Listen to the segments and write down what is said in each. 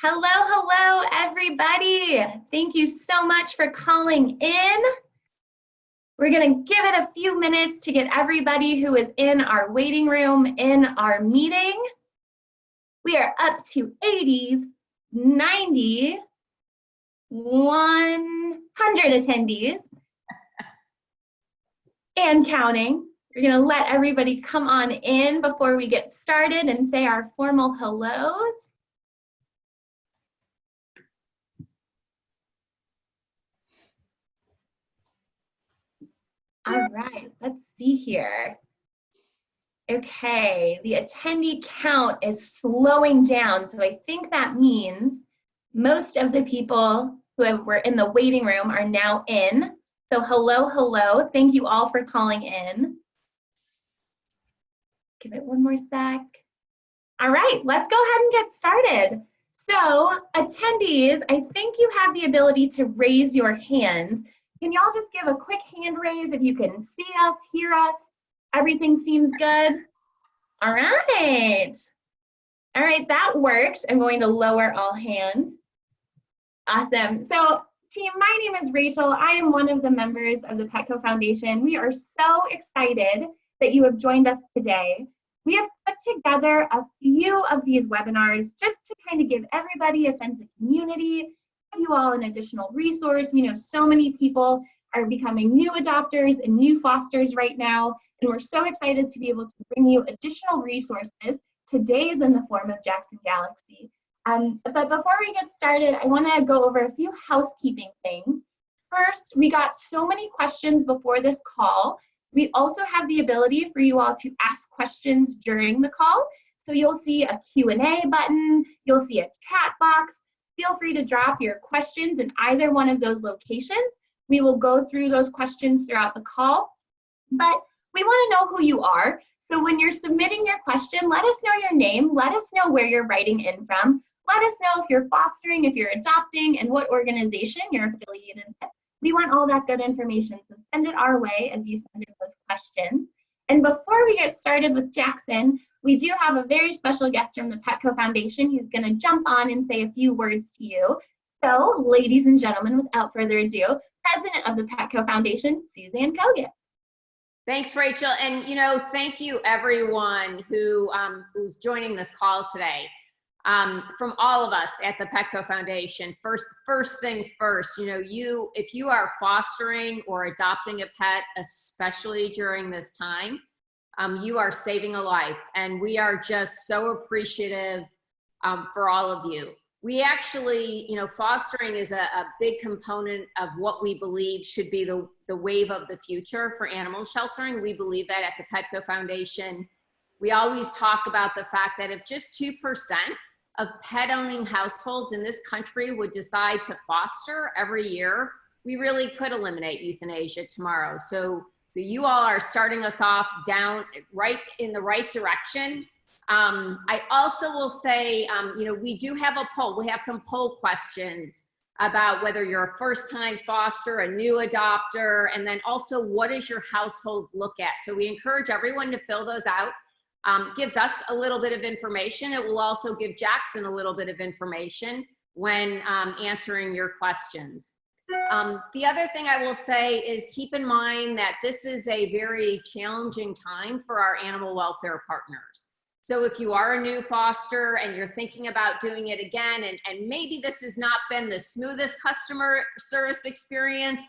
Hello, hello, everybody. Thank you so much for calling in. We're going to give it a few minutes to get everybody who is in our waiting room in our meeting. We are up to 80, 90, 100 attendees and counting. We're going to let everybody come on in before we get started and say our formal hellos. All right, let's see here. Okay, the attendee count is slowing down, so I think that means most of the people who were in the waiting room are now in. So hello, hello. Thank you all for calling in. Give it one more sec. All right, let's go ahead and get started. So attendees, I think you have the ability to raise your hands. Can y'all just give a quick hand raise if you can see us, hear us? Everything seems good? All right. All right, that works. I'm going to lower all hands. Awesome. So team, my name is Rachel. I am one of the members of the Petco Foundation. We are so excited that you have joined us today. We have put together a few of these webinars just to kind of give everybody a sense of community, give you all an additional resource. We know so many people are becoming new adopters and new fosters right now, and we're so excited to be able to bring you additional resources. Today is in the form of Jackson Galaxy. But before we get started, I want to go over a few housekeeping things. First, we got so many questions before this call. We also have the ability for you all to ask questions during the call. So you'll see a Q&A button, you'll see a chat box. Feel free to drop your questions in either one of those locations. We will go through those questions throughout the call, but we want to know who you are. So when you're submitting your question, let us know your name, let us know where you're writing in from, let us know if you're fostering, if you're adopting, and what organization you're affiliated with. We want all that good information, so send it our way as you send in those questions. And before we get started with Jackson, we do have a very special guest from the Petco Foundation who's going to jump on and say a few words to you. So, ladies and gentlemen, without further ado, President of the Petco Foundation, Suzanne Kogan. Thanks, Rachel. And, thank you everyone who's joining this call today. From all of us at the Petco Foundation, first things first, if you are fostering or adopting a pet, especially during this time, you are saving a life. And we are just so appreciative for all of you. We actually, fostering is a big component of what we believe should be the wave of the future for animal sheltering. We believe that at the Petco Foundation. We always talk about the fact that if just 2% of pet-owning households in this country would decide to foster every year, we really could eliminate euthanasia tomorrow. So you all are starting us off down right in the right direction. I also will say, we do have a poll. We have some poll questions about whether you're a first-time foster, a new adopter, and then also what does your household look at? So we encourage everyone to fill those out. Gives us a little bit of information. It will also give Jackson a little bit of information when answering your questions. The other thing I will say is keep in mind that this is a very challenging time for our animal welfare partners. So if you are a new foster and you're thinking about doing it again, and maybe this has not been the smoothest customer service experience,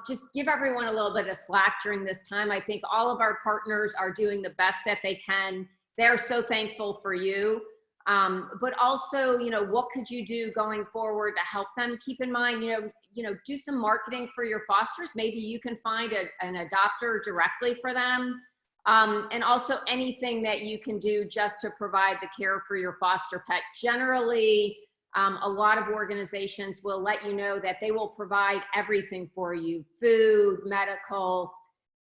just give everyone a little bit of slack during this time. I think all of our partners are doing the best that they can. They're so thankful for you. But also, what could you do going forward to help them? Keep in mind, do some marketing for your fosters. Maybe you can find an adopter directly for them. And also anything that you can do just to provide the care for your foster pet. Generally, a lot of organizations will let you know that they will provide everything for you, food, medical.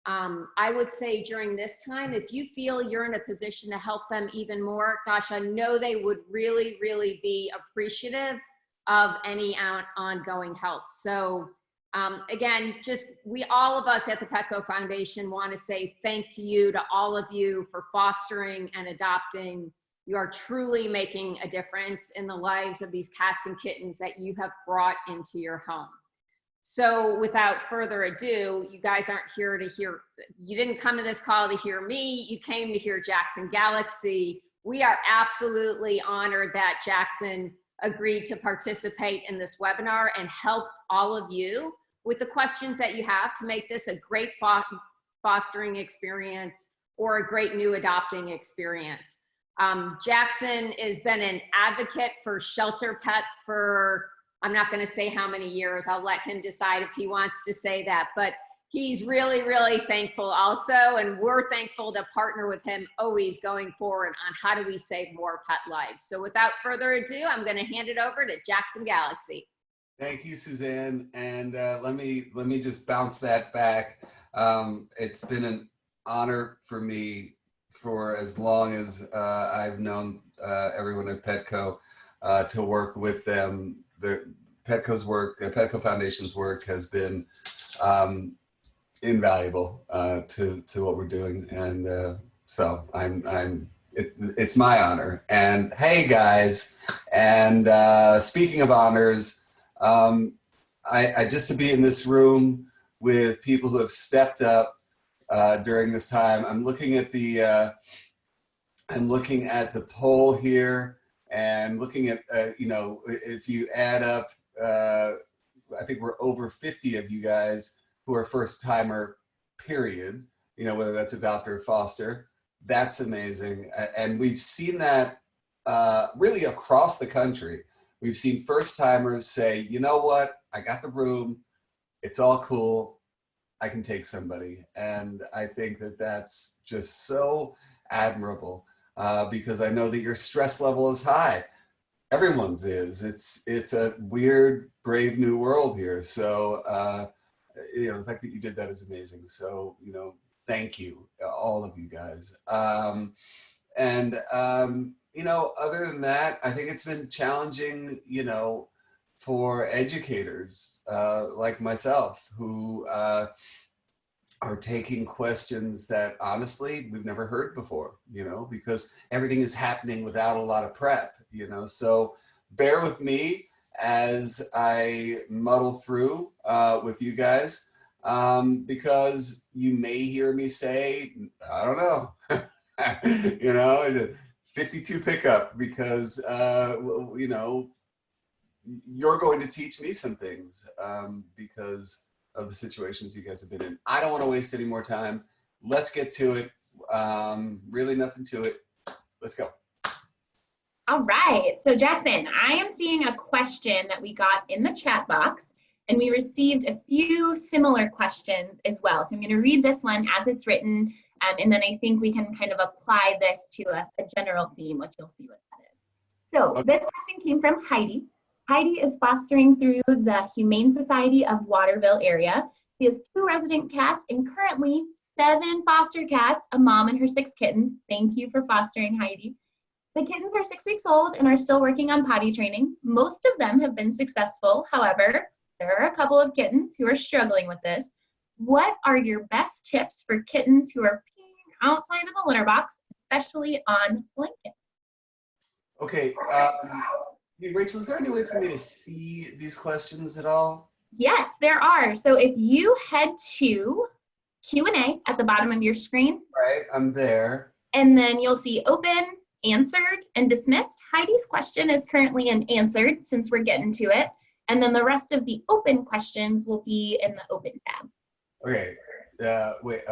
I would say during this time, if you feel you're in a position to help them even more, gosh, I know they would really, really be appreciative of any ongoing help. So again, all of us at the Petco Foundation want to say thank you to all of you for fostering and adopting You are truly making a difference in the lives of these cats and kittens that you have brought into your home. So without further ado, you guys aren't here to hear, you didn't come to this call to hear me, you came to hear Jackson Galaxy. We are absolutely honored that Jackson agreed to participate in this webinar and help all of you with the questions that you have to make this a great fostering experience or a great new adopting experience. Jackson has been an advocate for shelter pets for, I'm not going to say how many years. I'll let him decide if he wants to say that, but he's really, really thankful also. And we're thankful to partner with him always going forward on how do we save more pet lives. So without further ado, I'm going to hand it over to Jackson Galaxy. Thank you, Suzanne. And let me just bounce that back. It's been an honor for me for as long as I've known everyone at Petco to work with them. Petco's work, Petco Foundation's work has been invaluable to what we're doing, and so it's my honor. And hey guys, and speaking of honors, I just to be in this room with people who have stepped up during this time. I'm looking at the poll here, and looking at you know, if you add up, I think we're over 50 of you guys who are first timer, period. You know, whether that's adopt or foster. That's amazing, and we've seen that really across the country. We've seen first timers say, you know what, I got the room, it's all cool, I can take somebody. And I think that that's just so admirable because I know that your stress level is high. Everyone's is. It's a weird, brave new world here. So, you know, the fact that you did that is amazing. So, you know, thank you, all of you guys. You know, other than that, I think it's been challenging, you know, for educators like myself who are taking questions that honestly we've never heard before, you know, because everything is happening without a lot of prep, you know. So bear with me as I muddle through with you guys because you may hear me say, I don't know, you know, 52 pickup because, you know, you're going to teach me some things because of the situations you guys have been in. I don't want to waste any more time. Let's get to it. Really nothing to it. Let's go. All right, so Jackson, I am seeing a question that we got in the chat box, and we received a few similar questions as well. So I'm going to read this one as it's written, and then I think we can kind of apply this to a general theme, which you'll see what that is. So this question came from Heidi. Heidi is fostering through the Humane Society of Waterville area. She has 2 resident cats and currently 7 foster cats, a mom and her 6 kittens. Thank you for fostering, Heidi. The kittens are 6 weeks old and are still working on potty training. Most of them have been successful. However, there are a couple of kittens who are struggling with this. What are your best tips for kittens who are peeing outside of the litter box, especially on blankets? Okay. Hey, Rachel, is there any way for me to see these questions at all? Yes, there are. So if you head to Q&A at the bottom of your screen. Right, I'm there. And then you'll see open, answered, and dismissed. Heidi's question is currently unanswered since we're getting to it. And then the rest of the open questions will be in the open tab. Okay, wait,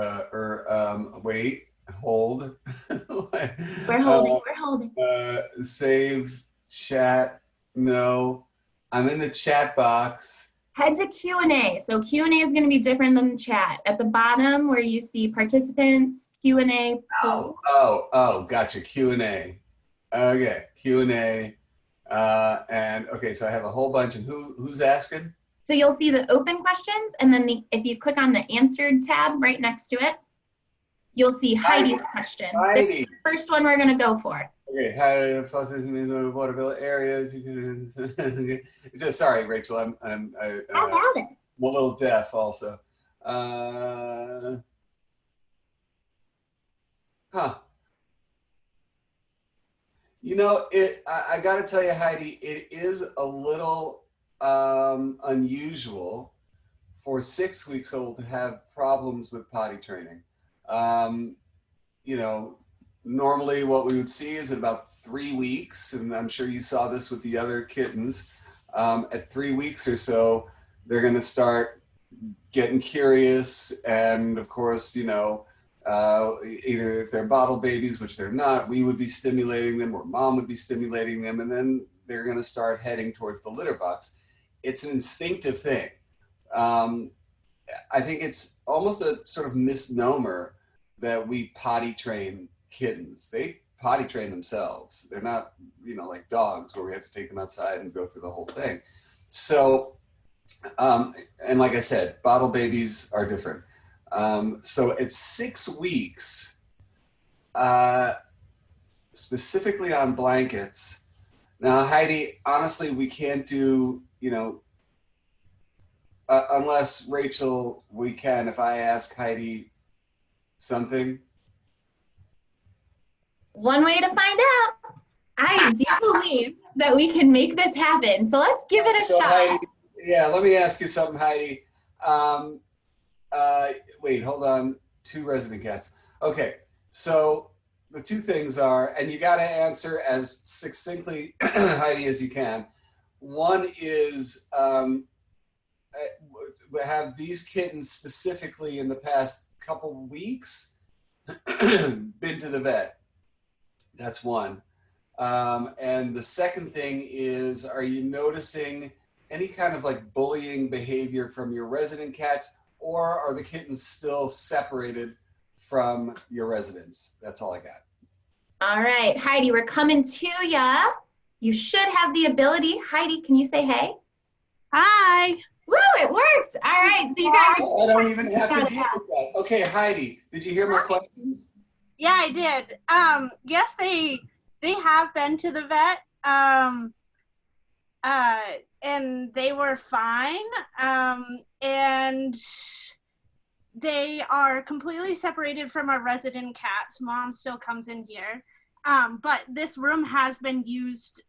hold. We're holding. Save chat, no. I'm in the chat box. Head to Q&A. So Q&A is going to be different than the chat. At the bottom where you see participants, Q&A. Oh, gotcha, Q&A. Okay, Q&A. And okay, so I have a whole bunch, and who's asking? So you'll see the open questions, and then if you click on the answered tab right next to it, you'll see Heidi's question. Heidi. This is the first one we're going to go for. Okay, how to foster in the Waterville area? Just sorry, Rachel. I'm a little deaf also. You know, I got to tell you, Heidi, it is a little unusual for 6 weeks old to have problems with potty training. Um, you know, normally what we would see is at about 3 weeks, and I'm sure you saw this with the other kittens, at 3 weeks or so, they're going to start getting curious. And of course, either if they're bottle babies, which they're not, we would be stimulating them or mom would be stimulating them. And then they're going to start heading towards the litter box. It's an instinctive thing. I think it's almost a sort of misnomer that we potty train kittens. They potty train themselves. They're not, like dogs where we have to take them outside and go through the whole thing. So, and like I said, bottle babies are different. So at 6 weeks, specifically on blankets. Now, Heidi, honestly, we can't do, unless Rachel, we can, if I ask Heidi something. One way to find out. I do believe that we can make this happen. So let's give it a shot. Heidi, yeah, let me ask you something, Heidi. Wait, hold on. 2 resident cats. Okay, so the 2 things are, and you got to answer as succinctly, Heidi, as you can. One is, have these kittens specifically in the past couple weeks been to the vet? That's one. And the second thing is, are you noticing any kind of like bullying behavior from your resident cats, or are the kittens still separated from your residents? That's all I got. All right, Heidi, we're coming to ya. You should have the ability. Heidi, can you say hey? Hi. Woo, it worked. All right, so you guys. I don't even have to deal with that. Okay, Heidi, did you hear my questions? Yeah, I did. Yes, they have been to the vet. And they were fine. And they are completely separated from our resident cats. Mom still comes in here. But this room has been used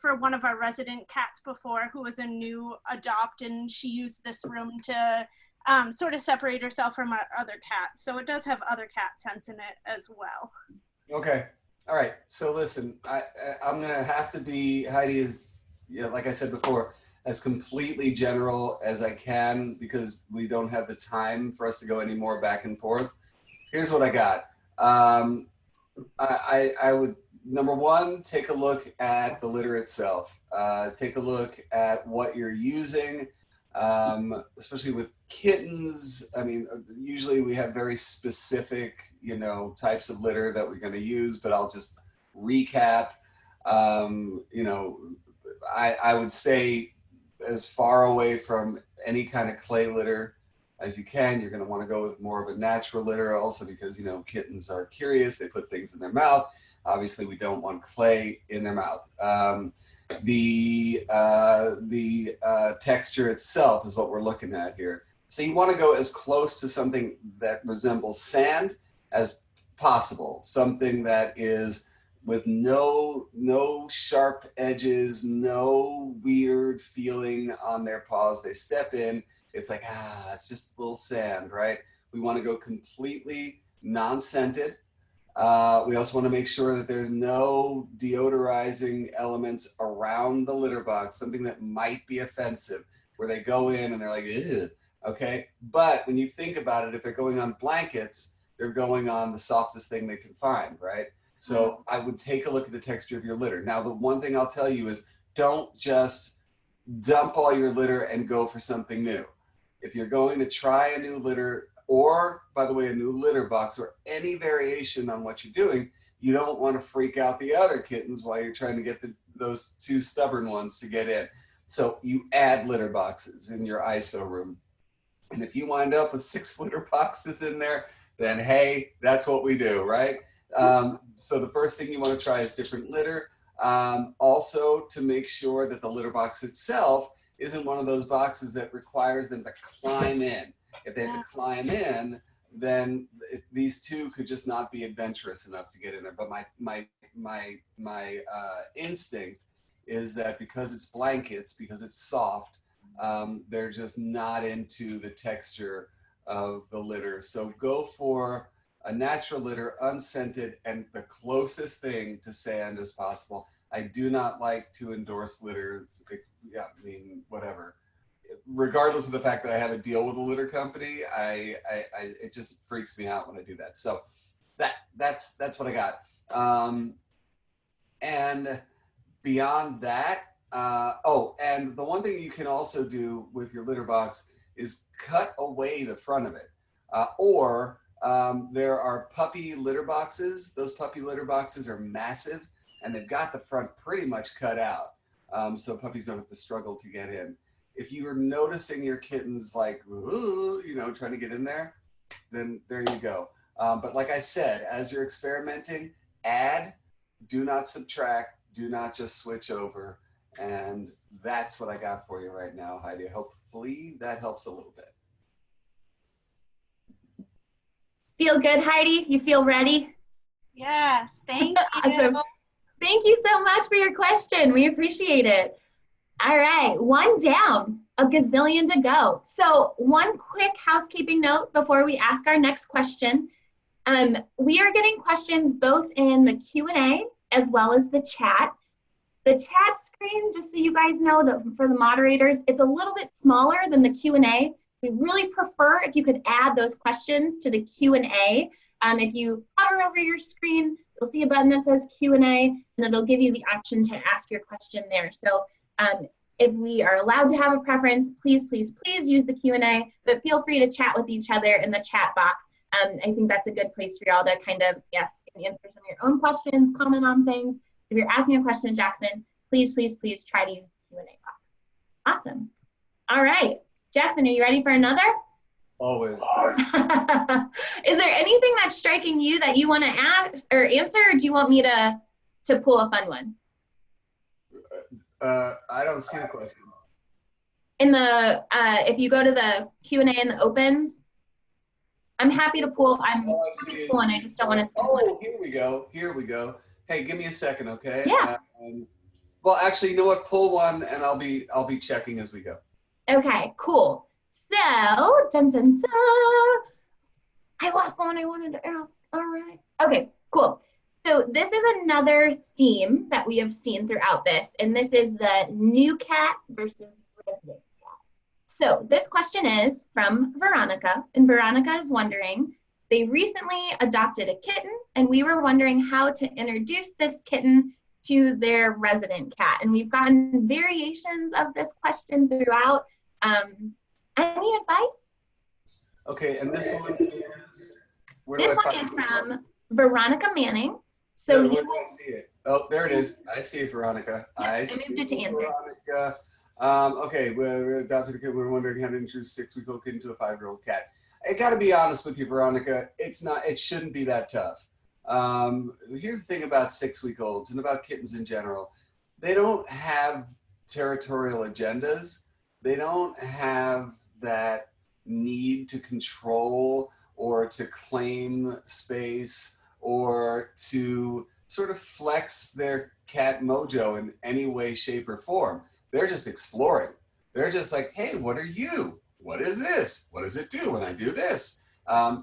for one of our resident cats before, who was a new adopt, and she used this room to sort of separate herself from our other cats. So it does have other cat scents in it as well. Okay. All right. So listen, I'm going to have to be, Heidi, is, like I said before, as completely general as I can, because we don't have the time for us to go any more back and forth. Here's what I got. I would, number one, take a look at the litter itself. Take a look at what you're using, especially with kittens. I mean, usually we have very specific, types of litter that we're going to use, but I'll just recap. I would say as far away from any kind of clay litter as you can. You're going to want to go with more of a natural litter also because, kittens are curious. They put things in their mouth. Obviously, we don't want clay in their mouth. The texture itself is what we're looking at here. So you want to go as close to something that resembles sand as possible. Something that is with no sharp edges, no weird feeling on their paws. They step in, it's like, it's just a little sand, right? We want to go completely non-scented. We also want to make sure that there's no deodorizing elements around the litter box, something that might be offensive, where they go in and they're like, ew, okay? But when you think about it, if they're going on blankets, they're going on the softest thing they can find, right? So I would take a look at the texture of your litter. Now, the one thing I'll tell you is don't just dump all your litter and go for something new. If you're going to try a new litter, or, by the way, a new litter box or any variation on what you're doing, you don't want to freak out the other kittens while you're trying to get those 2 stubborn ones to get in. So you add litter boxes in your ISO room. And if you wind up with 6 litter boxes in there, then hey, that's what we do, right? So the first thing you want to try is different litter. Also, to make sure that the litter box itself isn't one of those boxes that requires them to climb in. If they have to climb in, then these 2 could just not be adventurous enough to get in there. But my instinct is that because it's blankets, because it's soft, they're just not into the texture of the litter. So go for a natural litter, unscented, and the closest thing to sand as possible. I do not like to endorse litters. Yeah, I mean, whatever. Regardless of the fact that I have a deal with a litter company, it just freaks me out when I do that. So that's what I got. And beyond that, and the one thing you can also do with your litter box is cut away the front of it. There are puppy litter boxes. Those puppy litter boxes are massive, and they've got the front pretty much cut out, so puppies don't have to struggle to get in. If you are noticing your kittens like, ooh, trying to get in there, then there you go. But like I said, as you're experimenting, add, do not subtract, do not just switch over. And that's what I got for you right now, Heidi. Hopefully that helps a little bit. Feel good, Heidi? You feel ready? Yes, thank you. Awesome. Thank you so much for your question. We appreciate it. All right, one down, a gazillion to go. So one quick housekeeping note before we ask our next question. We are getting questions both in the Q&A as well as the chat. The chat screen, just so you guys know, that for the moderators, it's a little bit smaller than the Q&A. We really prefer if you could add those questions to the Q&A. If you hover over your screen, you'll see a button that says Q&A, and it'll give you the option to ask your question there. So if we are allowed to have a preference, please, please, please use the Q&A, but feel free to chat with each other in the chat box. I think that's a good place for y'all to kind of, yes, answer some of your own questions, comment on things. If you're asking a question to Jackson, please, please, please try to use the Q&A box. Awesome. All right. Jackson, are you ready for another? Always. Is there anything that's striking you that you want to add or answer, or do you want me to pull a fun one? I don't see the question. In the if you go to the Q&A in the opens, I'm happy to pull. I'm happy to pull one. I just don't want to. Oh, here we go. Here we go. Hey, give me a second, okay? Yeah. Well, actually, you know what? Pull one, and I'll be checking as we go. Okay, cool. So, dun, dun, dun. I lost the one I wanted to ask. All right. Okay, cool. So this is another theme that we have seen throughout this, and this is the new cat versus resident cat. So this question is from Veronica, and Veronica is wondering, they recently adopted a kitten, and we were wondering how to introduce this kitten to their resident cat. And we've gotten variations of this question throughout. Any advice? Okay, and this one is, this one is from Veronica Manning. So where do I see it? Oh, there it is. I see it, Veronica. Yep, I moved it to answer. Veronica. Okay, we're adopted a kid. We're wondering how to introduce a 6-week-old kitten to a 5-year-old cat. I got to be honest with you, Veronica. It shouldn't be that tough. Here's the thing about 6-week-olds and about kittens in general. They don't have territorial agendas. They don't have that need to control or to claim space or to sort of flex their cat mojo in any way, shape, or form. They're just exploring. They're just like, hey, what are you? What is this? What does it do when I do this?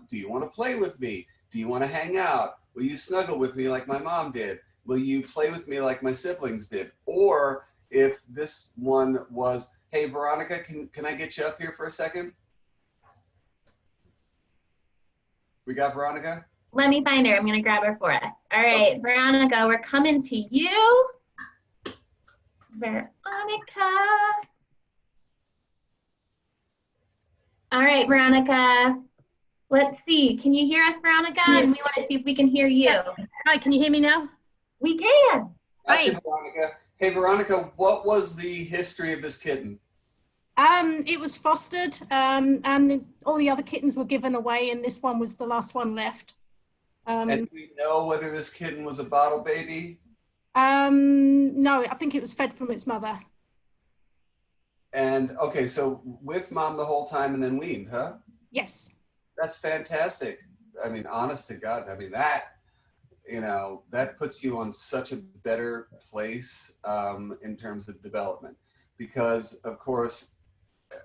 Do you want to play with me? Do you want to hang out? Will you snuggle with me like my mom did? Will you play with me like my siblings did? Or if this one was, hey, Veronica, can I get you up here for a second? We got Veronica? Let me find her. I'm going to grab her for us. All right, Veronica, we're coming to you. Veronica. All right, Veronica. Let's see. Can you hear us, Veronica? Yeah. And we want to see if we can hear you. Yeah. Hi, can you hear me now? We can. Gotcha, Veronica. Hey, Veronica, what was the history of this kitten? It was fostered, and all the other kittens were given away, and this one was the last one left. And do we know whether this kitten was a bottle baby? No, I think it was fed from its mother. And okay, so with mom the whole time and then weaned, huh? Yes. That's fantastic. I mean, honest to God, I mean, you know, that puts you on such a better place in terms of development. Because, of course,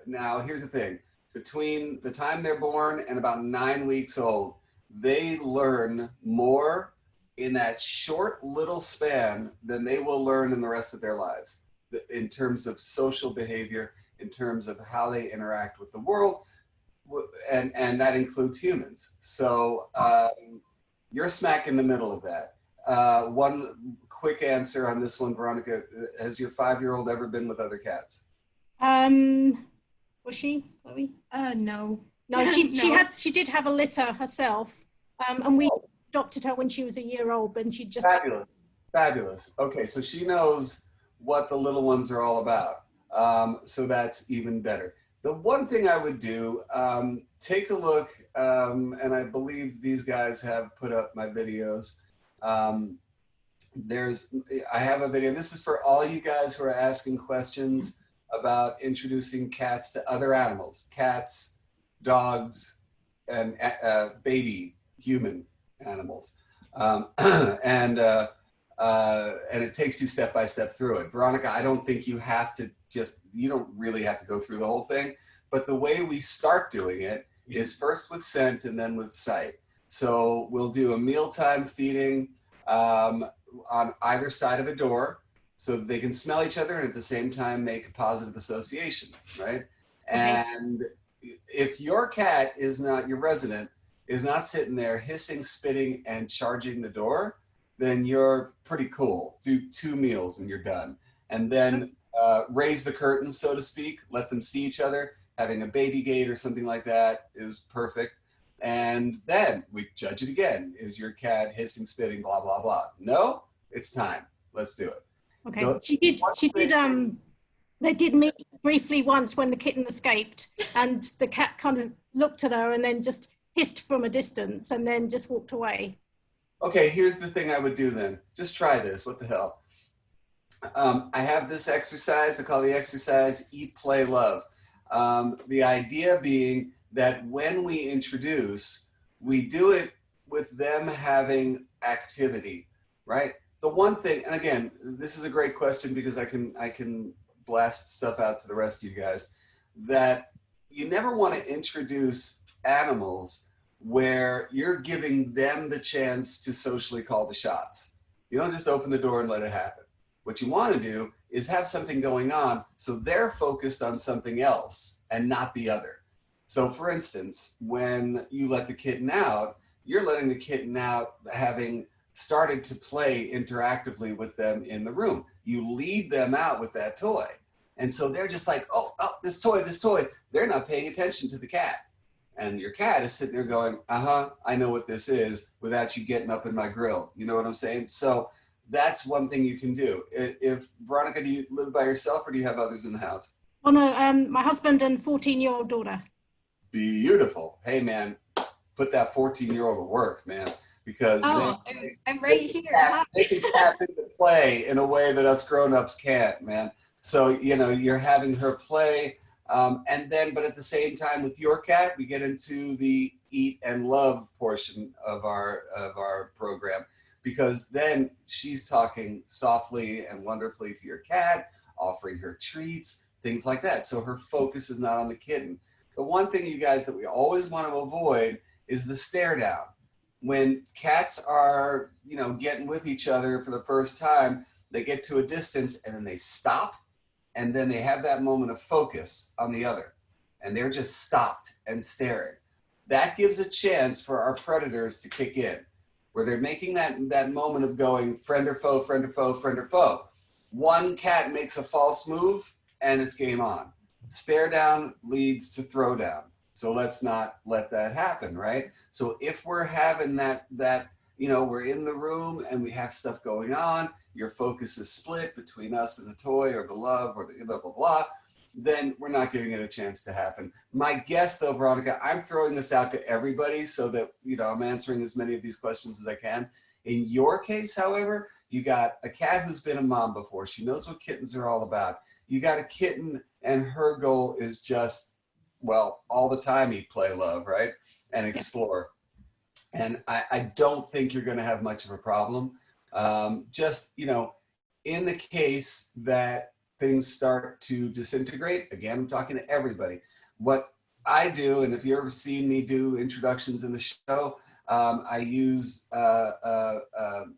now here's the thing. Between the time they're born and about 9 weeks old, they learn more in that short little span than they will learn in the rest of their lives, in terms of social behavior, in terms of how they interact with the world, and that includes humans. So you're smack in the middle of that. One quick answer on this one, Veronica, has your 5-year-old ever been with other cats? Was she, Chloe? No. No, she No. she did have a litter herself, and we adopted her when she was a year old, and she just Fabulous, fabulous. Okay, so she knows what the little ones are all about. So that's even better. The one thing I would do, take a look, and I believe these guys have put up my videos. I have a video. This is for all you guys who are asking questions about introducing cats to other animals, cats, dogs, and baby human animals. And it takes you step by step through it. Veronica, I don't think you have to you don't really have to go through the whole thing, but the way we start doing it is first with scent and then with sight. So we'll do a mealtime feeding on either side of a door so that they can smell each other and at the same time make a positive association, right? And if your cat is not, your resident, is not sitting there hissing, spitting, and charging the door, then you're pretty cool. Do 2 meals and you're done. And then raise the curtains, so to speak, let them see each other. Having a baby gate or something like that is perfect. And then we judge it again. Is your cat hissing, spitting, blah, blah, blah? No, it's time. Let's do it. okay. They did meet briefly once when the kitten escaped, and the cat kind of looked at her and then just hissed from a distance and then just walked away. Okay, here's the thing I would do then. Just try this. What the hell? I have this exercise. I call the exercise Eat, Play, Love. The idea being that when we introduce, we do it with them having activity, right? The one thing, and again, this is a great question because I can blast stuff out to the rest of you guys, that you never want to introduce animals where you're giving them the chance to socially call the shots. You don't just open the door and let it happen. What you want to do is have something going on so they're focused on something else and not the other. So for instance, when you let the kitten out, you're letting the kitten out having started to play interactively with them in the room. You lead them out with that toy. And so they're just like, oh, this toy. They're not paying attention to the cat. And your cat is sitting there going, I know what this is without you getting up in my grill. You know what I'm saying? So that's one thing you can do. If Veronica, do you live by yourself or do you have others in the house? Oh no, my husband and 14-year-old daughter. Beautiful. Hey man, put that 14-year-old to work, man, because I'm right here. They can tap into play in a way that us grown-ups can't, man. So, you know, you're having her play, and then, but at the same time with your cat, we get into the eat and love portion of our program, because then she's talking softly and wonderfully to your cat, offering her treats, things like that. So her focus is not on the kitten. The one thing, you guys, that we always want to avoid is the stare down. When cats are, you know, getting with each other for the first time, they get to a distance and then they stop, and then they have that moment of focus on the other, and they're just stopped and staring. That gives a chance for our predators to kick in, where they're making that moment of going friend or foe, friend or foe, friend or foe. One cat makes a false move and it's game on. Stare down leads to throw down. So let's not let that happen, right? So if we're having that, you know, we're in the room and we have stuff going on, your focus is split between us and the toy or the love or the blah, blah, blah, then we're not giving it a chance to happen. My guess though, Veronica, I'm throwing this out to everybody so that, you know, I'm answering as many of these questions as I can. In your case, however, you got a cat who's been a mom before. She knows what kittens are all about. You got a kitten and her goal is just, well, all the time eat, play, love, right? And explore. And I don't think you're going to have much of a problem. Just, you know, in the case that things start to disintegrate, again, I'm talking to everybody. What I do, and if you've ever seen me do introductions in the show, I use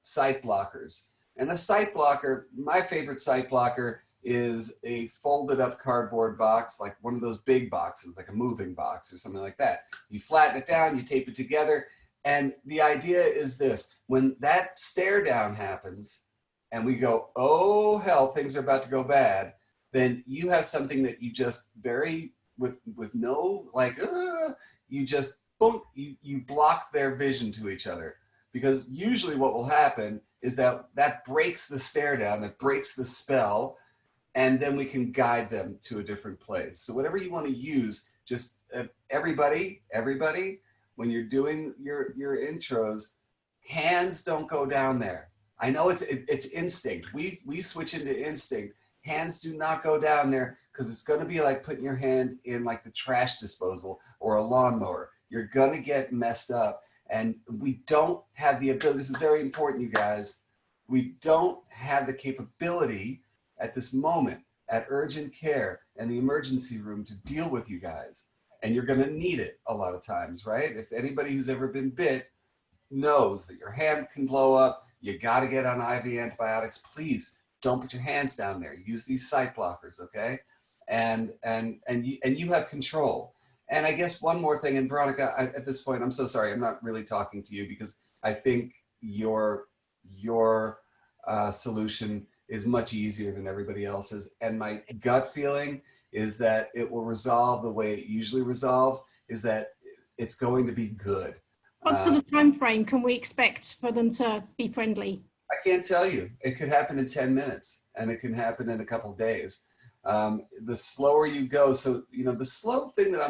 sight blockers. And a sight blocker, my favorite sight blocker is a folded up cardboard box, like one of those big boxes, like a moving box or something like that. You flatten it down, you tape it together. And the idea is this: when that stare down happens and we go, oh hell, things are about to go bad, then you have something that you just very, with no, like, you just, boom, you block their vision to each other. Because usually what will happen is that breaks the stare down, that breaks the spell, and then we can guide them to a different place. So whatever you want to use, just everybody, when you're doing your intros, hands don't go down there. I know it's instinct. We switch into instinct. Hands do not go down there, because it's going to be like putting your hand in like the trash disposal or a lawnmower. You're going to get messed up. And we don't have the ability, this is very important, you guys, we don't have the capability at this moment at urgent care and the emergency room to deal with you guys. And you're going to need it a lot of times, right? If anybody who's ever been bit knows that your hand can blow up, you got to get on IV antibiotics. Please don't put your hands down there. Use these sight blockers, okay? And you have control. And I guess one more thing, and Veronica, at this point, I'm so sorry, I'm not really talking to you, because I think your solution is much easier than everybody else's. And my gut feeling is that it will resolve the way it usually resolves, is that it's going to be good. What sort of time frame can we expect for them to be friendly? I can't tell you. It could happen in 10 minutes, and it can happen in a couple of days. The slower you go, so you know, the slow thing that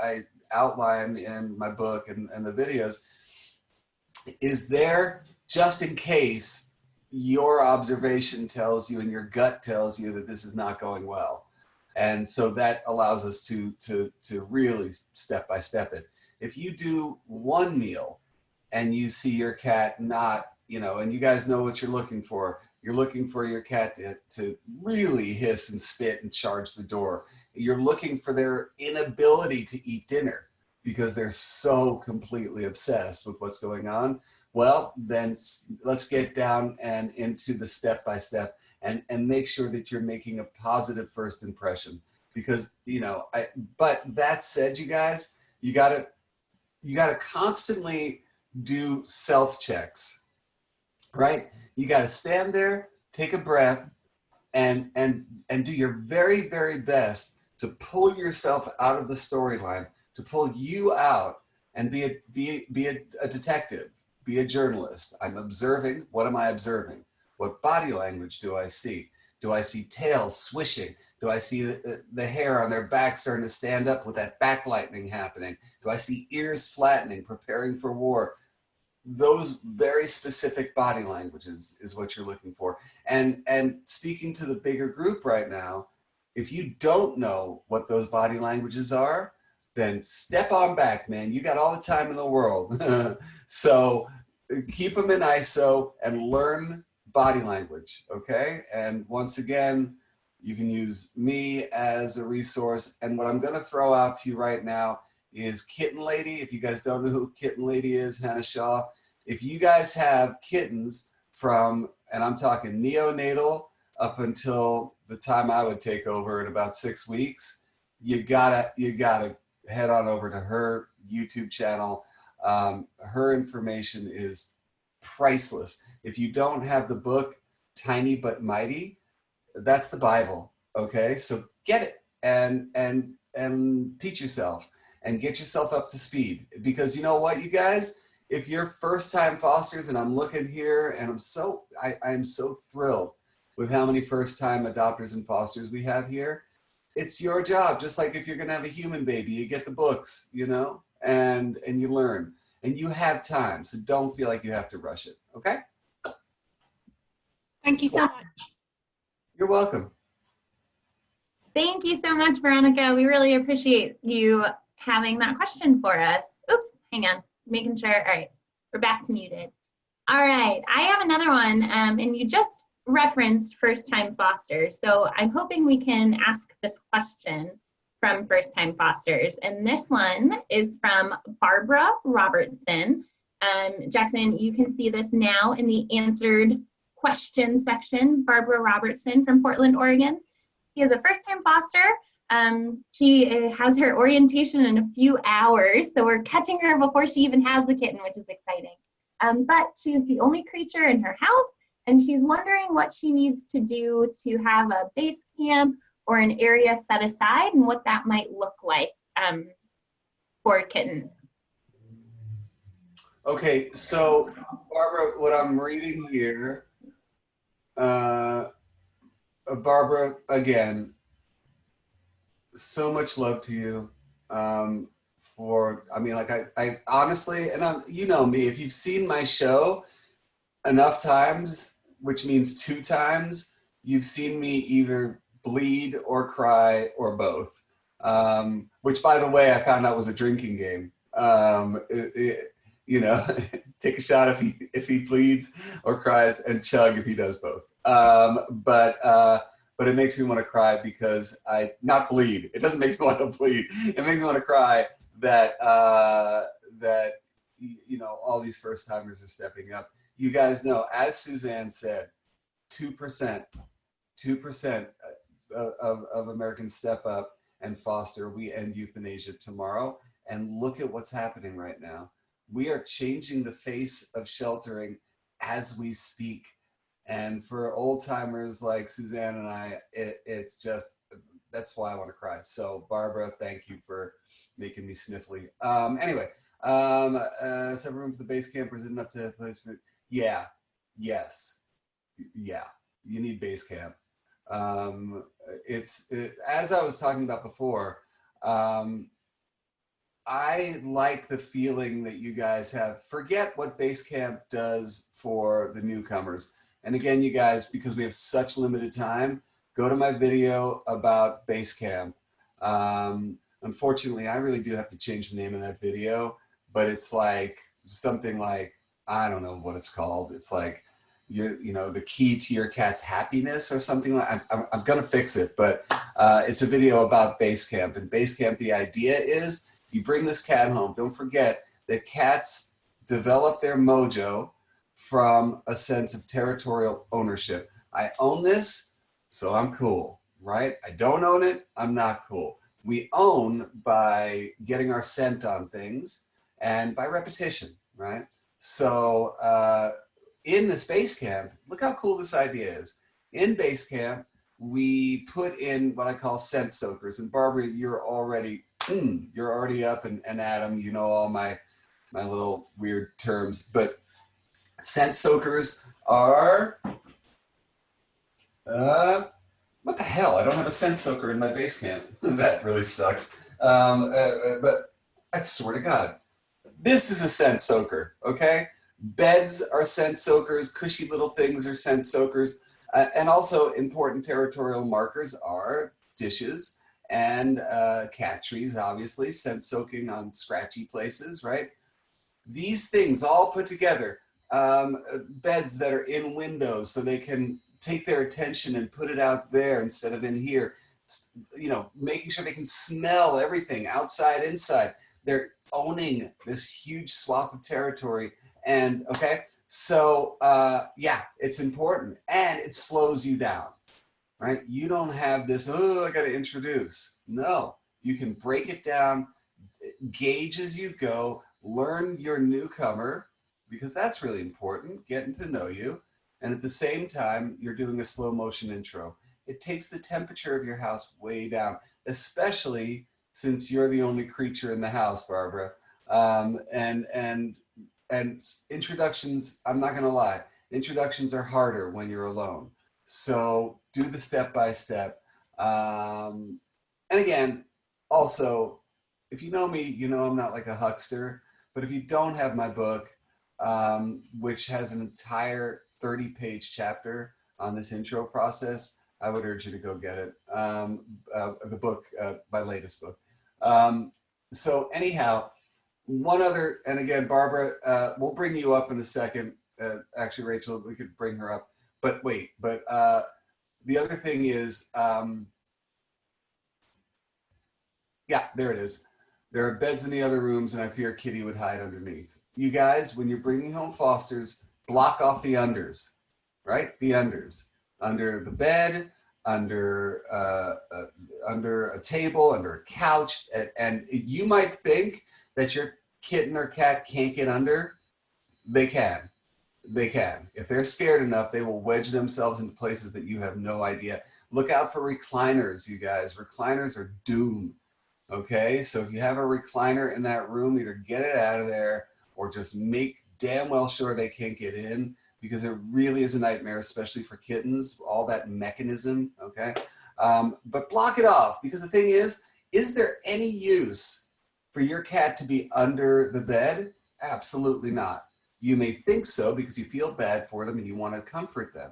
I outline in my book and the videos is there just in case your observation tells you and your gut tells you that this is not going well. And so that allows us to really step by step it. If you do one meal and you see your cat not, you know, and you guys know what you're looking for. You're looking for your cat to really hiss and spit and charge the door. You're looking for their inability to eat dinner because they're so completely obsessed with what's going on. Well, then let's get down and into the step-by-step and make sure that you're making a positive first impression. Because, you know, but that said, you guys, you gotta constantly do self-checks, right? You got to stand there, take a breath, and do your very, very best to pull yourself out of the storyline, to pull you out and be a detective, be a journalist. I'm observing. What am I observing? What body language do I see? Do I see tails swishing? Do I see the hair on their back starting to stand up with that backlightening happening? Do I see ears flattening, preparing for war? Those very specific body languages is what you're looking for. And speaking to the bigger group right now, if you don't know what those body languages are, then step on back, man. You got all the time in the world. So keep them in ISO and learn body language, okay? And once again, you can use me as a resource. And what I'm gonna throw out to you right now is Kitten Lady. If you guys don't know who Kitten Lady is, Hannah Shaw. If you guys have kittens from, and I'm talking neonatal up until the time I would take over in about 6 weeks, you gotta head on over to her YouTube channel. Her information is priceless. If you don't have the book, Tiny But Mighty, that's the Bible, okay? So get it and teach yourself and get yourself up to speed. Because you know what, you guys? If you're first-time fosters, and I'm looking here, and I'm so thrilled with how many first-time adopters and fosters we have here. It's your job, just like if you're gonna have a human baby, you get the books, you know, and you learn. And you have time, so don't feel like you have to rush it, okay? Thank you so much. You're welcome. Thank you so much, Veronica. We really appreciate you having that question for us. Oops, hang on. making sure. All right, we're back to muted. All right, I have another one, and you just referenced first-time fosters, so I'm hoping we can ask this question from first-time fosters, and this one is from Barbara Robertson. Jackson, you can see this now in the answered question section. Barbara Robertson from Portland, Oregon. She is a first-time foster. She has her orientation in a few hours, so we're catching her before she even has the kitten, which is exciting. But she's the only creature in her house, and she's wondering what she needs to do to have a base camp or an area set aside and what that might look like for a kitten. Okay, so Barbara, what I'm reading here, Barbara, again, so much love to you. I mean, like I honestly, and you know me, if you've seen my show enough times, which means 2 times, you've seen me either bleed or cry or both. Which, by the way, I found out was a drinking game. You know, take a shot if he bleeds or cries, and chug if he does both. But it makes me want to cry because not bleed. It doesn't make me want to bleed. It makes me want to cry that you know, all these first timers are stepping up. You guys know, as Suzanne said, 2% of Americans step up and foster. We end euthanasia tomorrow. And look at what's happening right now. We are changing the face of sheltering as we speak. And for old timers like Suzanne and I, it's just, that's why I want to cry. So Barbara, thank you for making me sniffly. Anyway, separate room for the base camp, or is it enough to have place for? Yeah, yes, yeah, you need base camp. As I was talking about before, I like the feeling that you guys have. Forget what base camp does for the newcomers. And again, you guys, because we have such limited time, go to my video about base camp. Unfortunately, I really do have to change the name of that video, but it's like something like, I don't know what it's called. It's like, you know, the key to your cat's happiness or something like. I'm gonna fix it, but it's a video about base camp. And base camp, the idea is you bring this cat home. Don't forget that cats develop their mojo from a sense of territorial ownership. I own this, so I'm cool, right? I don't own it, I'm not cool. We own by getting our scent on things and by repetition, right? So in this base camp, look how cool this idea is. In base camp, we put in what I call scent soakers. And Barbara, you're already up and Adam, you know all my little weird terms, but scent soakers are, what the hell? I don't have a scent soaker in my base camp. That really sucks. But I swear to God, this is a scent soaker, okay? Beds are scent soakers, cushy little things are scent soakers, and also important territorial markers are dishes and cat trees, obviously, scent soaking on scratchy places, right? These things all put together, beds that are in windows so they can take their attention and put it out there instead of in here, you know, making sure they can smell everything outside, inside. They're owning this huge swath of territory. And okay, so yeah, it's important and it slows you down, right? You don't have this, oh, I got to introduce. No, you can break it down, gauge as you go, learn your newcomer, because that's really important, getting to know you. And at the same time, you're doing a slow motion intro. It takes the temperature of your house way down, especially since you're the only creature in the house, Barbara. And introductions, I'm not gonna lie, introductions are harder when you're alone. So do the step-by-step. And again, also, if you know me, you know I'm not like a huckster, but if you don't have my book, which has an entire 30-page chapter on this intro process, I would urge you to go get it. The book, my latest book. So anyhow, one other, and again, Barbara, we'll bring you up in a second. Actually, Rachel, we could bring her up. But wait, the other thing is, yeah, there it is. There are beds in the other rooms, and I fear Kitty would hide underneath. You guys, when you're bringing home fosters, block off the unders, right? The unders. Under the bed, under a table, under a couch. And you might think that your kitten or cat can't get under. They can. They can. If they're scared enough, they will wedge themselves into places that you have no idea. Look out for recliners, you guys. Recliners are doom. Okay, so if you have a recliner in that room, either get it out of there or just make damn well sure they can't get in, because it really is a nightmare, especially for kittens, all that mechanism, okay? But block it off, because the thing is there any use for your cat to be under the bed? Absolutely not. You may think so because you feel bad for them and you want to comfort them.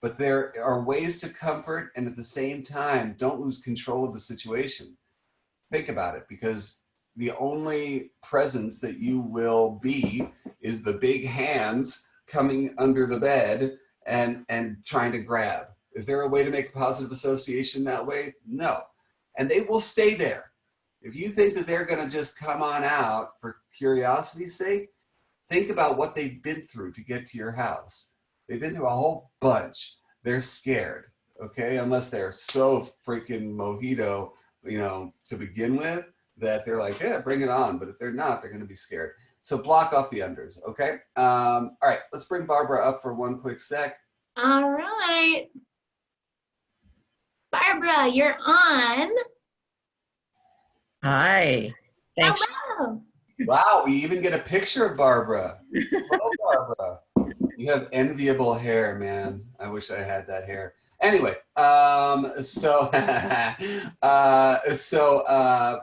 But there are ways to comfort and at the same time, don't lose control of the situation. Think about it, because the only presence that you will be is the big hands coming under the bed and trying to grab. Is there a way to make a positive association that way? No. And they will stay there. If you think that they're going to just come on out for curiosity's sake, think about what they've been through to get to your house. They've been through a whole bunch. They're scared, okay? Unless they're so freaking mojito, to begin with, that they're like, yeah, bring it on. But if they're not, they're going to be scared. So block off the unders, okay? All right, let's bring Barbara up for one quick sec. All right. Barbara, you're on. Hi. Thanks. Hello. Wow, we even get a picture of Barbara. Hello, Barbara. You have enviable hair, man. I wish I had that hair. Anyway, so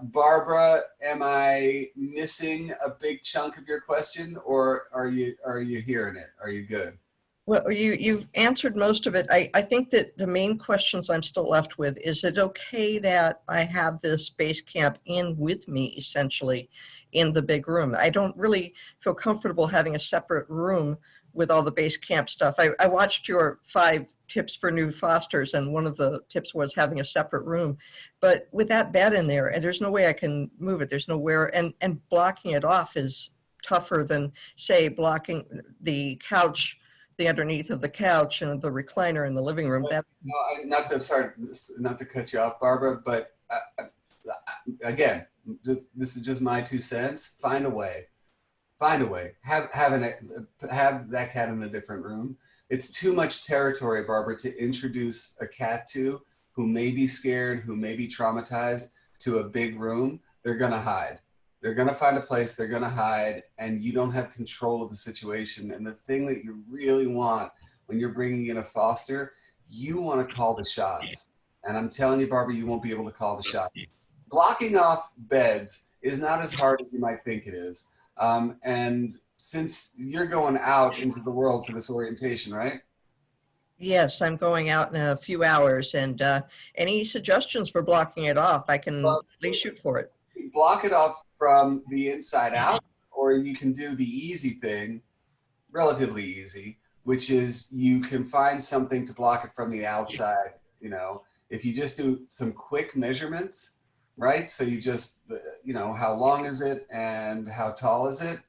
Barbara, am I missing a big chunk of your question, or are you hearing it? Are you good? Well, you've answered most of it. I think that the main questions I'm still left with, is it okay that I have this base camp in with me, essentially, in the big room? I don't really feel comfortable having a separate room with all the base camp stuff. I watched your 5 tips for new fosters, and one of the tips was having a separate room. But with that bed in there, and there's no way I can move it, there's nowhere, and blocking it off is tougher than, say, blocking the couch, the underneath of the couch and the recliner in the living room. Not to cut you off, Barbara, but again, this is just my 2 cents. Find a way. Have that cat in a different room. It's too much territory, Barbara, to introduce a cat to who may be scared, who may be traumatized, to a big room. They're gonna hide. They're gonna find a place, they're gonna hide, and you don't have control of the situation. And the thing that you really want when you're bringing in a foster, you wanna call the shots. And I'm telling you, Barbara, you won't be able to call the shots. Blocking off beds is not as hard as you might think it is. And since you're going out into the world for this orientation, right? Yes, I'm going out in a few hours, and any suggestions for blocking it off, I can at least shoot for it. Block it off from the inside out, or you can do the easy thing, relatively easy, which is you can find something to block it from the outside. If you just do some quick measurements, right? So you just, how long is it and how tall is it?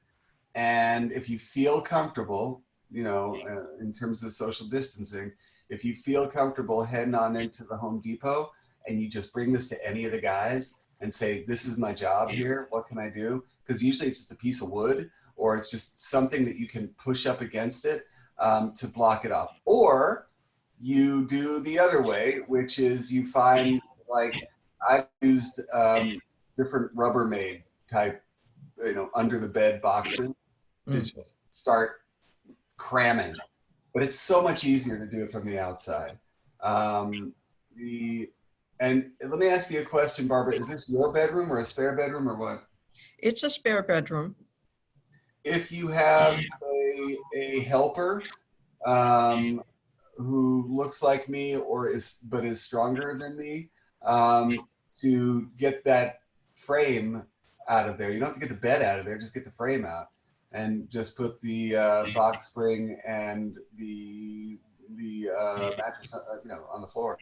And if you feel comfortable, in terms of social distancing, if you feel comfortable heading on into the Home Depot and you just bring this to any of the guys and say, this is my job here, what can I do? Because usually it's just a piece of wood, or it's just something that you can push up against it to block it off. Or you do the other way, which is you find, like, I've used different Rubbermaid type, under the bed boxes to just start cramming. But it's so much easier to do it from the outside. And let me ask you a question, Barbara. Is this your bedroom or a spare bedroom or what? It's a spare bedroom. If you have a helper who looks like me but is stronger than me, to get that frame out of there. You don't have to get the bed out of there, just get the frame out and just put the box spring and the mattress on the floor.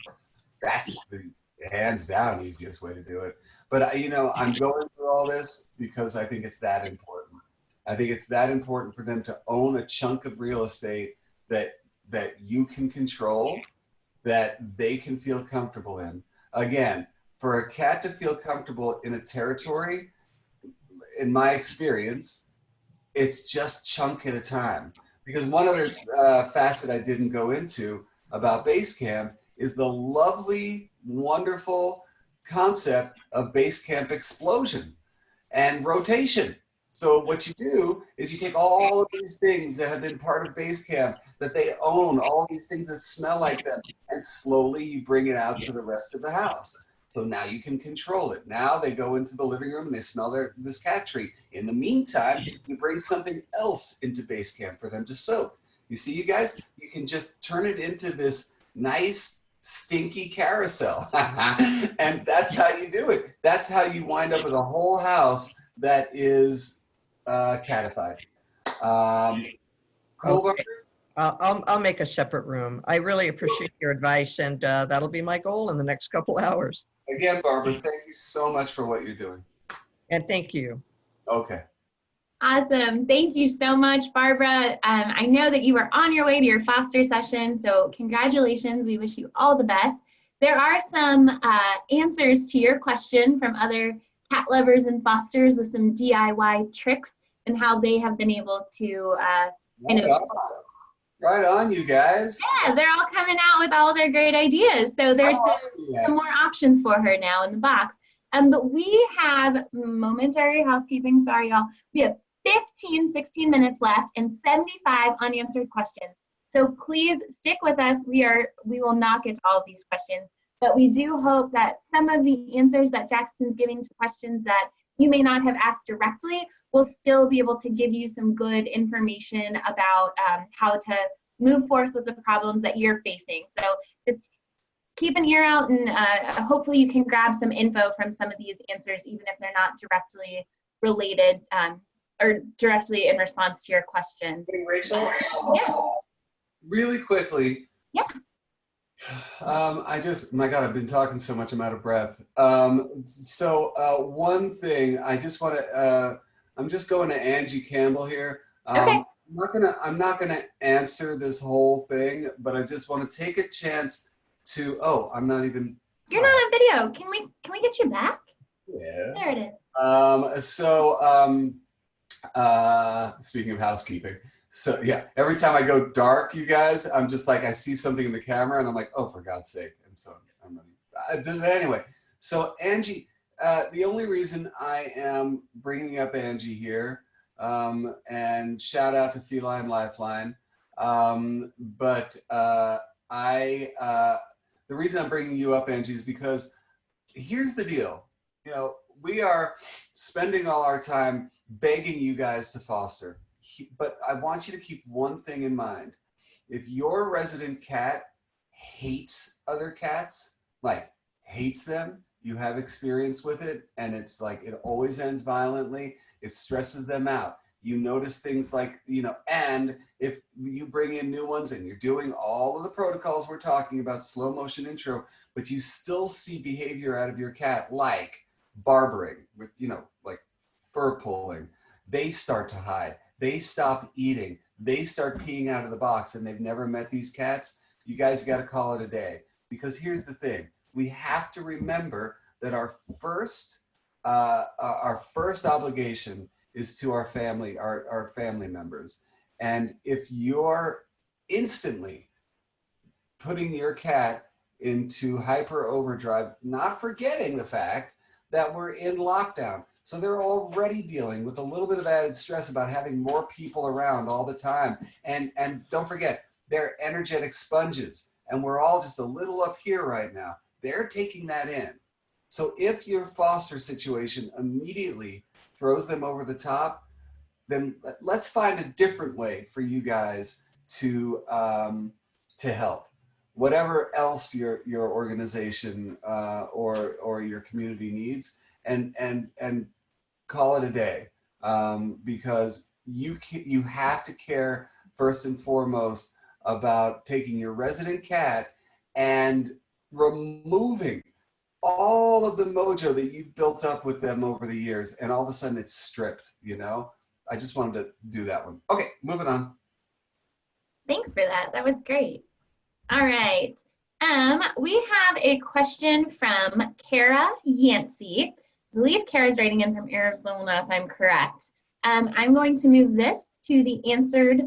That's the hands down easiest way to do it. But I'm going through all this because I think it's that important. I think it's that important for them to own a chunk of real estate that you can control, that they can feel comfortable in. Again, for a cat to feel comfortable in a territory, in my experience, it's just chunk at a time. Because one other facet I didn't go into about base camp is the lovely, wonderful concept of base camp explosion and rotation. So what you do is you take all of these things that have been part of base camp, that they own, all these things that smell like them, and slowly you bring it out to the rest of the house. So now you can control it. Now they go into the living room and they smell this cat tree. In the meantime, you bring something else into base camp for them to soak. You see, you guys, you can just turn it into this nice, stinky carousel. And that's how you do it. That's how you wind up with a whole house that is catified. Okay. I'll make a separate room. I really appreciate your advice, and that'll be my goal in the next couple hours. Again, Barbara, thank you so much for what you're doing. And thank you. Okay. Awesome. Thank you so much, Barbara. I know that you are on your way to your foster session, so congratulations. We wish you all the best. There are some answers to your question from other cat lovers and fosters with some DIY tricks and how they have been able to Right on, you guys. Yeah, they're all coming out with all their great ideas. So there's some more options for her now in the box. But we have momentary housekeeping. Sorry, y'all. We have 16 minutes left and 75 unanswered questions. So please stick with us. We will not get to all of these questions, but we do hope that some of the answers that Jackson's giving to questions that you may not have asked directly will still be able to give you some good information about how to move forth with the problems that you're facing. So just keep an ear out, and hopefully you can grab some info from some of these answers, even if they're not directly related or directly in response to your question. Hey, Rachel? Yeah. Really quickly. Yeah. My God, I've been talking so much, I'm out of breath. One thing, I'm just going to Angie Campbell here. Okay. I'm not gonna answer this whole thing, but I just want to take a chance to, I'm not even. You're not on video. Can we get you back? Yeah. There it is. Speaking of housekeeping, so yeah, every time I go dark, you guys, I'm just like, I see something in the camera and I'm like, oh, for God's sake. I'm running. Anyway, so Angie, the only reason I am bringing up Angie here, and shout out to Feline Lifeline, the reason I'm bringing you up, Angie, is because here's the deal. We are spending all our time begging you guys to foster. But I want you to keep one thing in mind. If your resident cat hates other cats, like hates them, you have experience with it, and it's like it always ends violently, it stresses them out. You notice things like, and if you bring in new ones and you're doing all of the protocols we're talking about, slow motion intro, but you still see behavior out of your cat like barbering with, like fur pulling, they start to hide. They stop eating. They start peeing out of the box, and they've never met these cats. You guys got to call it a day, because here's the thing. We have to remember that our first obligation is to our family, our family members. And if you're instantly putting your cat into hyper overdrive, not forgetting the fact that we're in lockdown, so they're already dealing with a little bit of added stress about having more people around all the time. And don't forget, they're energetic sponges, and we're all just a little up here right now. They're taking that in. So if your foster situation immediately throws them over the top, then let's find a different way for you guys to help. Whatever else your organization or your community needs, and call it a day, because you have to care first and foremost about taking your resident cat and removing all of the mojo that you've built up with them over the years, and all of a sudden it's stripped, you know? I just wanted to do that one. Okay, moving on. Thanks for that. That was great. All right. We have a question from Kara Yancey. I believe Kara's writing in from Arizona, if I'm correct. I'm going to move this to the answered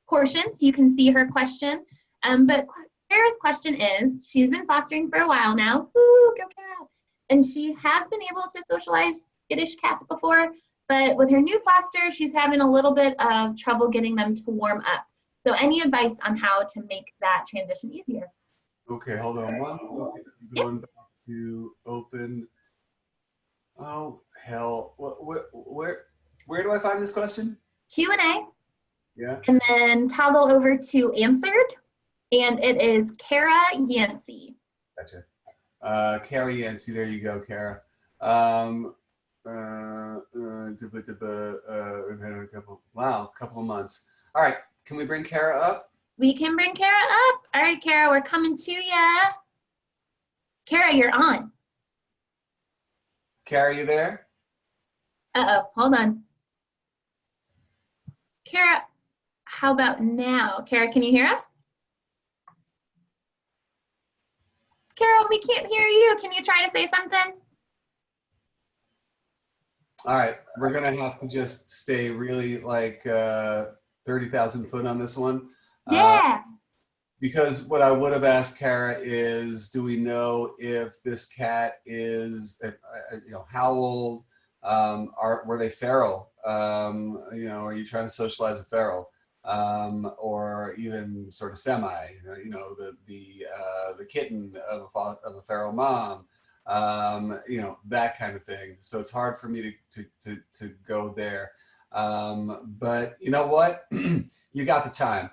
portion so you can see her question. But Kara's question is, she's been fostering for a while now. Woo, go Kara. And she has been able to socialize skittish cats before, but with her new foster, she's having a little bit of trouble getting them to warm up. So any advice on how to make that transition easier? Okay, hold on one second. Going back to open. Oh, hell. Where do I find this question? Q&A. Yeah. And then toggle over to answered. And it is Kara Yancey. Gotcha. Kara Yancey, there you go, Kara. A couple of months. All right, can we bring Kara up? We can bring Kara up. All right, Kara, we're coming to ya. Kara, you're on. Kara, you there? Uh-oh, hold on. Kara, how about now? Kara, can you hear us? Kara, we can't hear you. Can you try to say something? All right, we're gonna have to just stay really like 30,000 foot on this one. Yeah. Because what I would have asked Kara is, do we know if this cat is, you know, how old? Were they feral? You know, are you trying to socialize a feral, or even sort of semi? You know, the kitten of a feral mom. You know, that kind of thing. So it's hard for me to go there. But you know what? You got the time.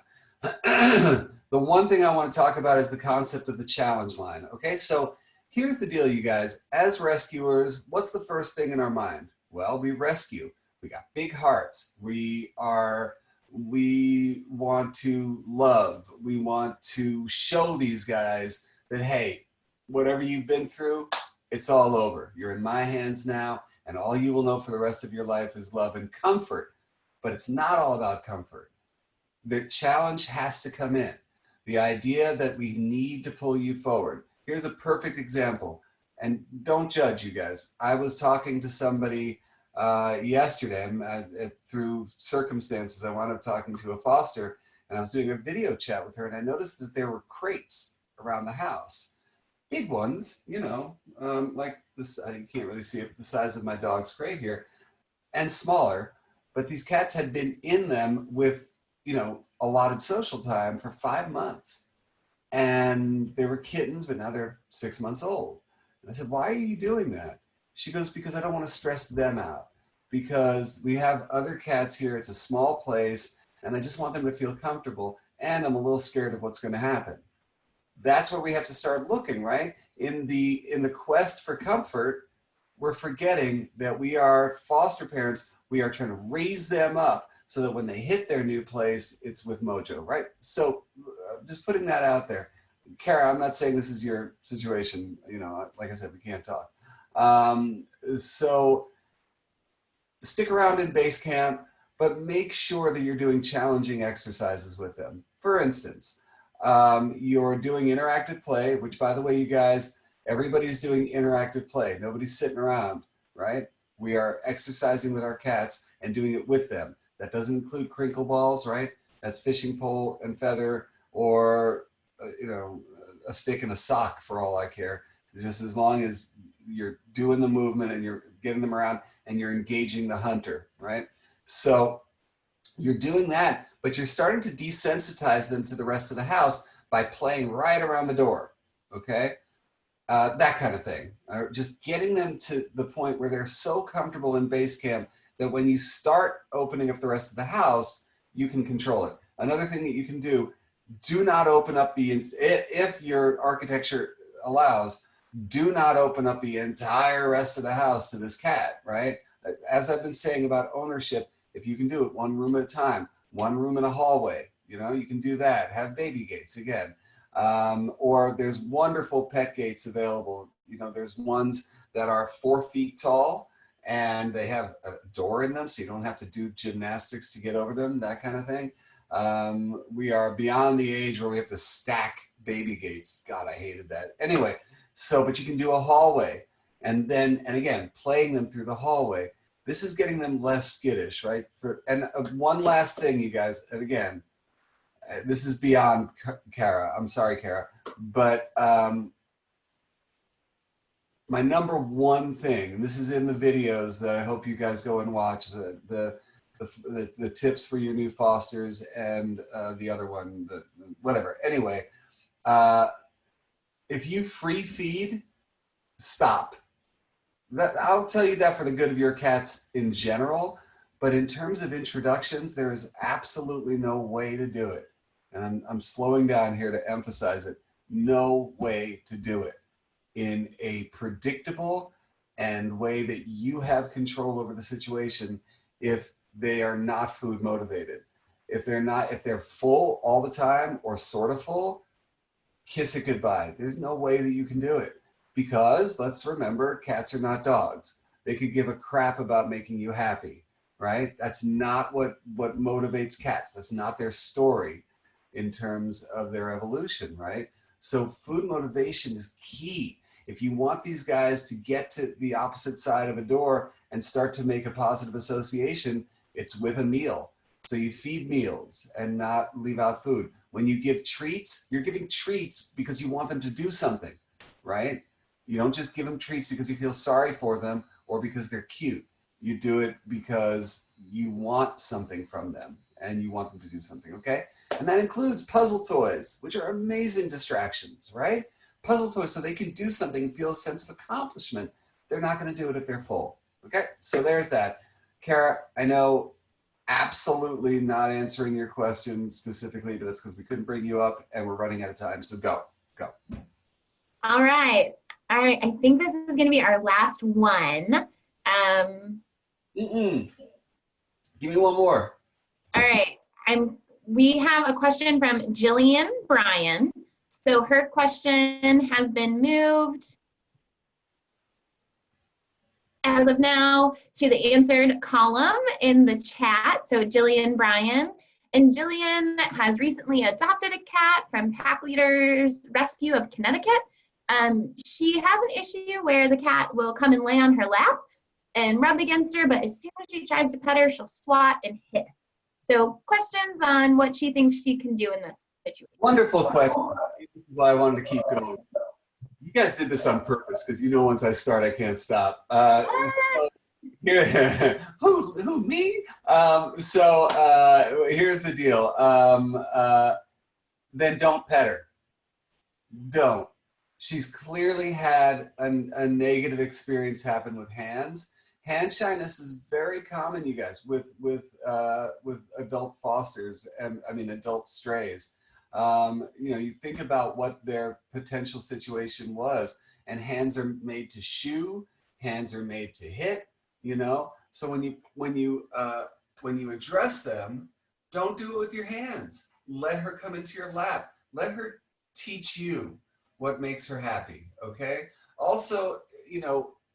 The one thing I want to talk about is the concept of the challenge line. Okay, so here's the deal, you guys. As rescuers, what's the first thing in our mind? Well, we rescue. We got big hearts. We want to love. We want to show these guys that, hey, whatever you've been through, it's all over. You're in my hands now, and all you will know for the rest of your life is love and comfort. But it's not all about comfort. The challenge has to come in. The idea that we need to pull you forward. Here's a perfect example, and don't judge, you guys. I was talking to somebody yesterday, through circumstances, I wound up talking to a foster, and I was doing a video chat with her, and I noticed that there were crates around the house. Big ones, you know, like this, you can't really see it, the size of my dog's crate here, and smaller, but these cats had been in them with, you know, allotted social time for 5 months. And they were kittens, but now they're 6 months old. And I said, why are you doing that? She goes, because I don't want to stress them out. Because we have other cats here, it's a small place, and I just want them to feel comfortable. And I'm a little scared of what's going to happen. That's where we have to start looking, right? In the quest for comfort, we're forgetting that we are foster parents. We are trying to raise them up so that when they hit their new place, it's with mojo, right? So just putting that out there. Kara, I'm not saying this is your situation. You know, like I said, we can't talk. So stick around in base camp, but make sure that you're doing challenging exercises with them. For instance, you're doing interactive play, which, by the way, you guys, everybody's doing interactive play. Nobody's sitting around, right? We are exercising with our cats and doing it with them. That doesn't include crinkle balls, right? That's fishing pole and feather, or you know, a stick and a sock for all I care. Just as long as you're doing the movement and you're getting them around and you're engaging the hunter, right? So you're doing that, but you're starting to desensitize them to the rest of the house by playing right around the door, okay? That kind of thing. Just getting them to the point where they're so comfortable in base camp that when you start opening up the rest of the house, you can control it. Another thing that you can do not open up if your architecture allows, do not open up the entire rest of the house to this cat, right? as I've been saying about ownership, if you can do it one room at a time, one room in a hallway, you know, you can do that. Have baby gates again. Or there's wonderful pet gates available. You know, there's ones that are 4 feet tall and they have a door in them so you don't have to do gymnastics to get over them, that kind of thing. We are beyond the age where we have to stack baby gates. God, I hated that. Anyway, so, but you can do a hallway and then, and again, playing them through the hallway. This is getting them less skittish, right? And one last thing, you guys, and again, this is beyond Kara. I'm sorry, Kara, but my number one thing, and this is in the videos that I hope you guys go and watch, the tips for your new fosters and the other one, whatever. Anyway, if you free feed, stop. I'll tell you that for the good of your cats in general, but in terms of introductions, there is absolutely no way to do it. And I'm slowing down here to emphasize it. No way to do it in a predictable and way that you have control over the situation if they are not food motivated. If they're full all the time or sort of full, kiss it goodbye. There's no way that you can do it because let's remember, cats are not dogs. They could give a crap about making you happy, right? That's not what motivates cats. That's not their story in terms of their evolution, right? So food motivation is key. If you want these guys to get to the opposite side of a door and start to make a positive association, it's with a meal. So you feed meals and not leave out food. When you give treats, you're giving treats because you want them to do something, right? You don't just give them treats because you feel sorry for them or because they're cute. You do it because you want something from them and you want them to do something, okay? And that includes puzzle toys, which are amazing distractions, right? Puzzle toys so they can do something and feel a sense of accomplishment. They're not going to do it if they're full, okay? So there's that. Kara, I know absolutely not answering your question specifically, but that's because we couldn't bring you up and we're running out of time. So go. All right. I think this is going to be our last one. Give me one more. All right. We have a question from Jillian Bryan. So her question has been moved as of now to the answered column in the chat. So Jillian Bryan. And Jillian has recently adopted a cat from Pack Leaders Rescue of Connecticut. She has an issue where the cat will come and lay on her lap and rub against her, but as soon as she tries to pet her, she'll swat and hiss. So questions on what she thinks she can do in this situation. Wonderful question. This is why I wanted to keep going. You guys did this on purpose because you know once I start, I can't stop. Who, me? Here's the deal. Then don't pet her. Don't. She's clearly had a negative experience happen with hands. Hand shyness is very common, you guys, with adult fosters and adult strays. You think about what their potential situation was, and hands are made to shoo, hands are made to hit. So when you address them, don't do it with your hands. Let her come into your lap. Let her teach you what makes her happy. Okay. Also,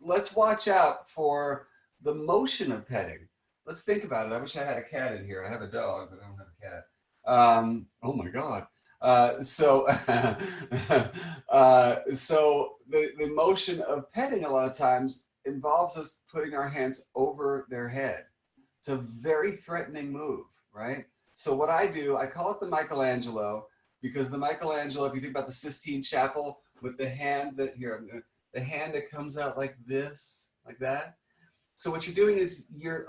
let's watch out for the motion of petting. Let's think about it. I wish I had a cat in here. I have a dog, but I don't have a cat. Oh my God. So the motion of petting a lot of times involves us putting our hands over their head. It's a very threatening move, right? So what I do, I call it the Michelangelo, because the Michelangelo, if you think about the Sistine Chapel with the hand that comes out like this, like that. So what you're doing is you're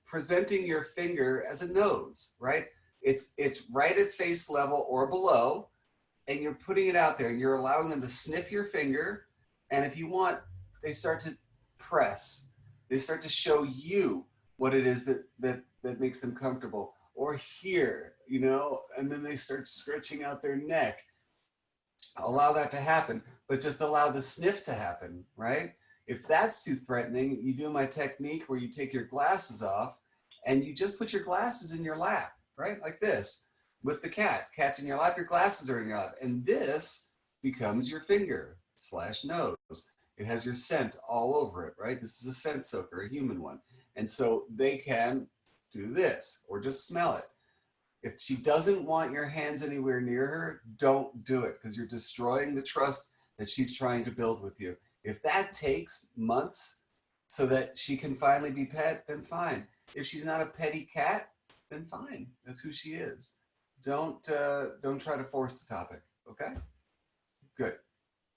presenting your finger as a nose, right? It's right at face level or below, and you're putting it out there and you're allowing them to sniff your finger. And if you want, they start to press. They start to show you what it is that makes them comfortable. Or here, and then they start stretching out their neck. Allow that to happen, but just allow the sniff to happen, right? If that's too threatening, you do my technique where you take your glasses off and you just put your glasses in your lap, right? Like this with the cat. Cat's in your lap, your glasses are in your lap. And this becomes your finger / nose. It has your scent all over it, right? This is a scent soaker, a human one. And so they can do this or just smell it. If she doesn't want your hands anywhere near her, don't do it because you're destroying the trust that she's trying to build with you. If that takes months so that she can finally be pet, then fine. If she's not a petty cat, then fine. That's who she is. Don't try to force the topic, okay? Good.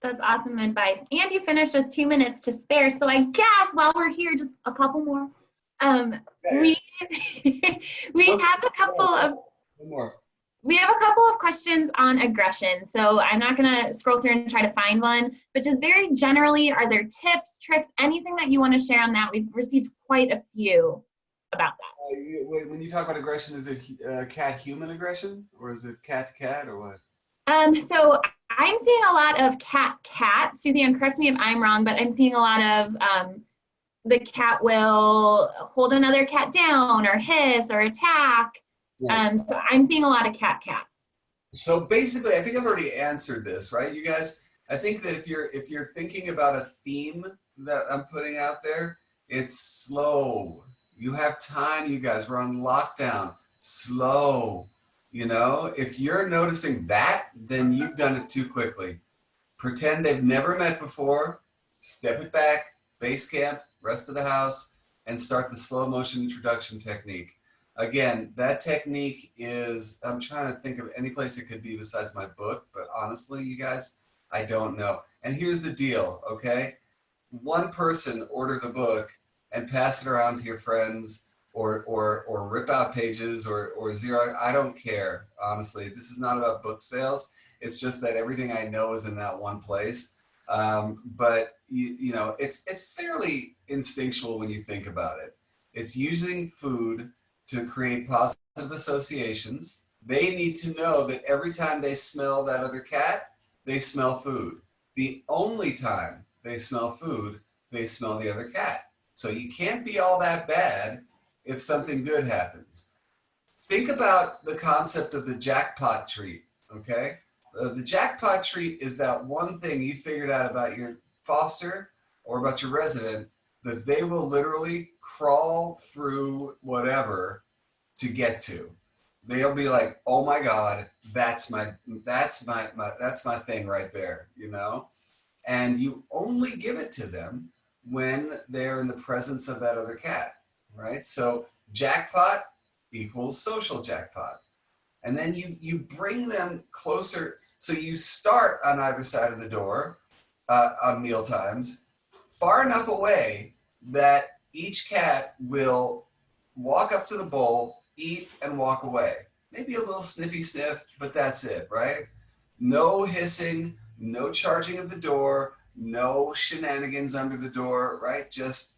That's awesome advice. And you finished with 2 minutes to spare. So I guess while we're here, just a couple more. We have a couple of questions on aggression. So I'm not going to scroll through and try to find one, but just very generally, are there tips, tricks, anything that you want to share on that? We've received quite a few about that. Wait, when you talk about aggression, is it cat-human aggression or is it cat-to-cat or what? So I'm seeing a lot of cat-cat. Suzanne, correct me if I'm wrong, but I'm seeing a lot of the cat will hold another cat down or hiss or attack. Right. So I'm seeing a lot of cat-cat. So basically, I think I've already answered this, right? You guys, I think that if you're thinking about a theme that I'm putting out there, it's slow. You have time, you guys. We're on lockdown. Slow. You know, if you're noticing that, then you've done it too quickly. Pretend they've never met before, step it back, base camp, rest of the house, and start the slow motion introduction technique. Again, that technique is, I'm trying to think of any place it could be besides my book, but honestly, you guys, I don't know. And here's the deal, okay? One person order the book and pass it around to your friends or rip out pages or zero. I don't care, honestly. This is not about book sales. It's just that everything I know is in that one place. But you know, it's fairly instinctual when you think about it. It's using food to create positive associations. They need to know that every time they smell that other cat, they smell food. The only time they smell food, they smell the other cat. So you can't be all that bad if something good happens. Think about the concept of the jackpot treat, okay? The jackpot treat is that one thing you figured out about your foster or about your resident that they will literally crawl through whatever to get to. They'll be like, oh my God, that's my thing right there, you know? And you only give it to them when they're in the presence of that other cat, right? So jackpot equals social jackpot. And then you bring them closer. So you start on either side of the door on meal times, far enough away that each cat will walk up to the bowl, eat, and walk away. Maybe a little sniffy sniff, but that's it, right? No hissing, no charging of the door, no shenanigans under the door, right? Just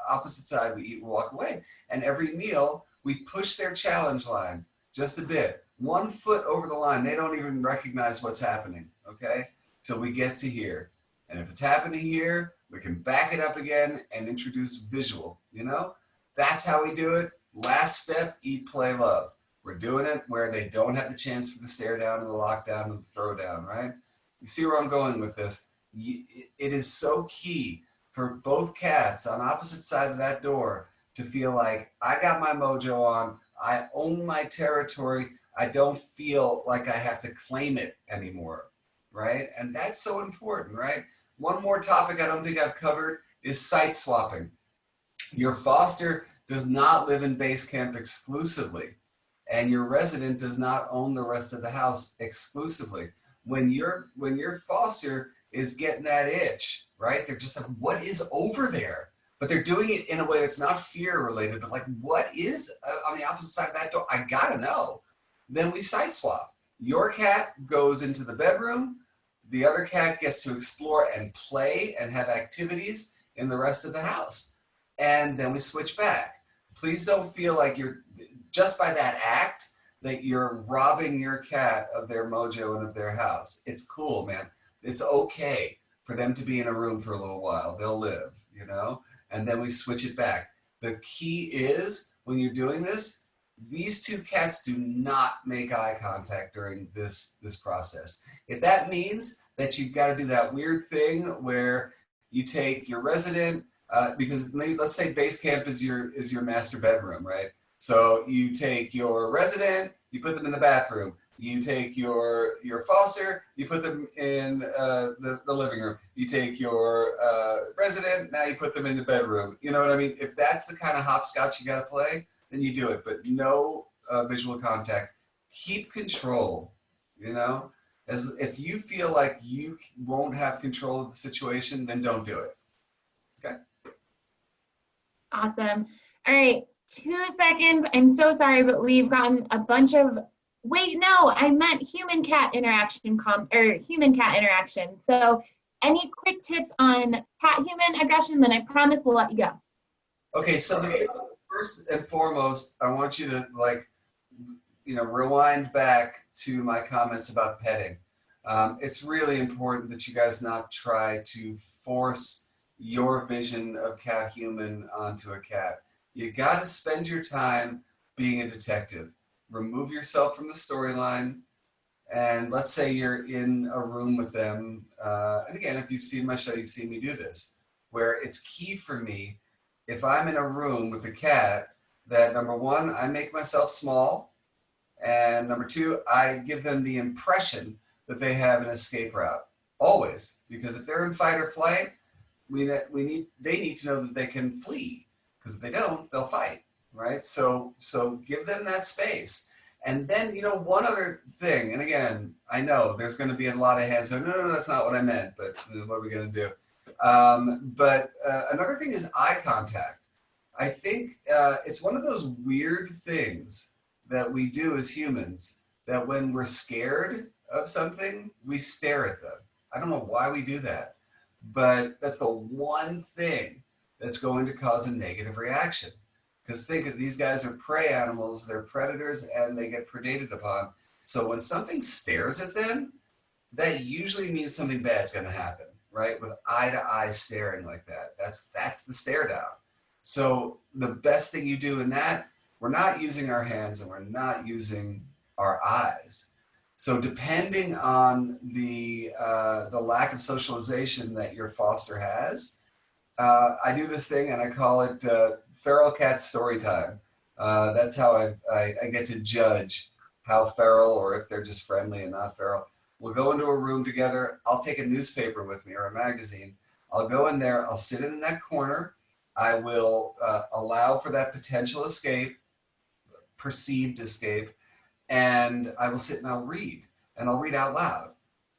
opposite side, we eat and walk away. And every meal, we push their challenge line just a bit. 1 foot over the line, they don't even recognize what's happening, okay? Till we get to here. And if it's happening here, we can back it up again and introduce visual, you know? That's how we do it. Last step, eat, play, love. We're doing it where they don't have the chance for the stare down and the lockdown and the throw down, right? You see where I'm going with this? It is so key for both cats on opposite side of that door to feel like I got my mojo on, I own my territory, I don't feel like I have to claim it anymore, right? And that's so important, right? One more topic I don't think I've covered is site swapping. Your foster does not live in base camp exclusively, and your resident does not own the rest of the house exclusively. When your foster is getting that itch, right? They're just like, what is over there? But they're doing it in a way that's not fear related, but like, what is on the opposite side of that door? I gotta know. Then we site swap. Your cat goes into the bedroom. The other cat gets to explore and play and have activities in the rest of the house. And then we switch back. Please don't feel like you're, just by that act, that you're robbing your cat of their mojo and of their house. It's cool, man. It's okay for them to be in a room for a little while. They'll live, you know, and then we switch it back. The key is when you're doing this, these two cats do not make eye contact during this process. If that means that you've got to do that weird thing where you take your resident, because maybe, let's say base camp is your master bedroom, right? So you take your resident, you put them in the bathroom. You take your foster, you put them in the living room. You take your resident, now you put them in the bedroom. You know what I mean? If that's the kind of hopscotch you got to play, then you do it, but no visual contact. Keep control, you know? As if you feel like you won't have control of the situation, then don't do it, okay? Awesome. All right, 2 seconds. I'm so sorry, but we've gotten a bunch of, wait, no, I meant human-cat interaction, human-cat interaction. So any quick tips on cat-human aggression, then I promise we'll let you go. Okay, so first and foremost, I want you to rewind back to my comments about petting. It's really important that you guys not try to force your vision of cat human onto a cat. You got to spend your time being a detective. Remove yourself from the storyline. And let's say you're in a room with them. And again, if you've seen my show, you've seen me do this, where it's key for me, if I'm in a room with a cat, that number one, I make myself small. And number two, I give them the impression that they have an escape route. Always. Because if they're in fight or flight, they need to know that they can flee. Because if they don't, they'll fight. Right? So give them that space. And then, one other thing, and again, I know there's going to be a lot of hands going, no, that's not what I meant, but what are we going to do? But another thing is eye contact. I think it's one of those weird things that we do as humans, that when we're scared of something, we stare at them. I don't know why we do that, but that's the one thing that's going to cause a negative reaction. Because think of these guys are prey animals, they're predators, and they get predated upon. So when something stares at them, that usually means something bad's going to happen, right? With eye-to-eye staring like that. That's the stare down. So the best thing you do in that, we're not using our hands and we're not using our eyes. So depending on the lack of socialization that your foster has, I do this thing and I call it feral cat story time. That's how I get to judge how feral, or if they're just friendly and not feral. We'll go into a room together. I'll take a newspaper with me or a magazine. I'll go in there. I'll sit in that corner. I will allow for that potential escape, perceived escape, and I will sit and I'll read. And I'll read out loud.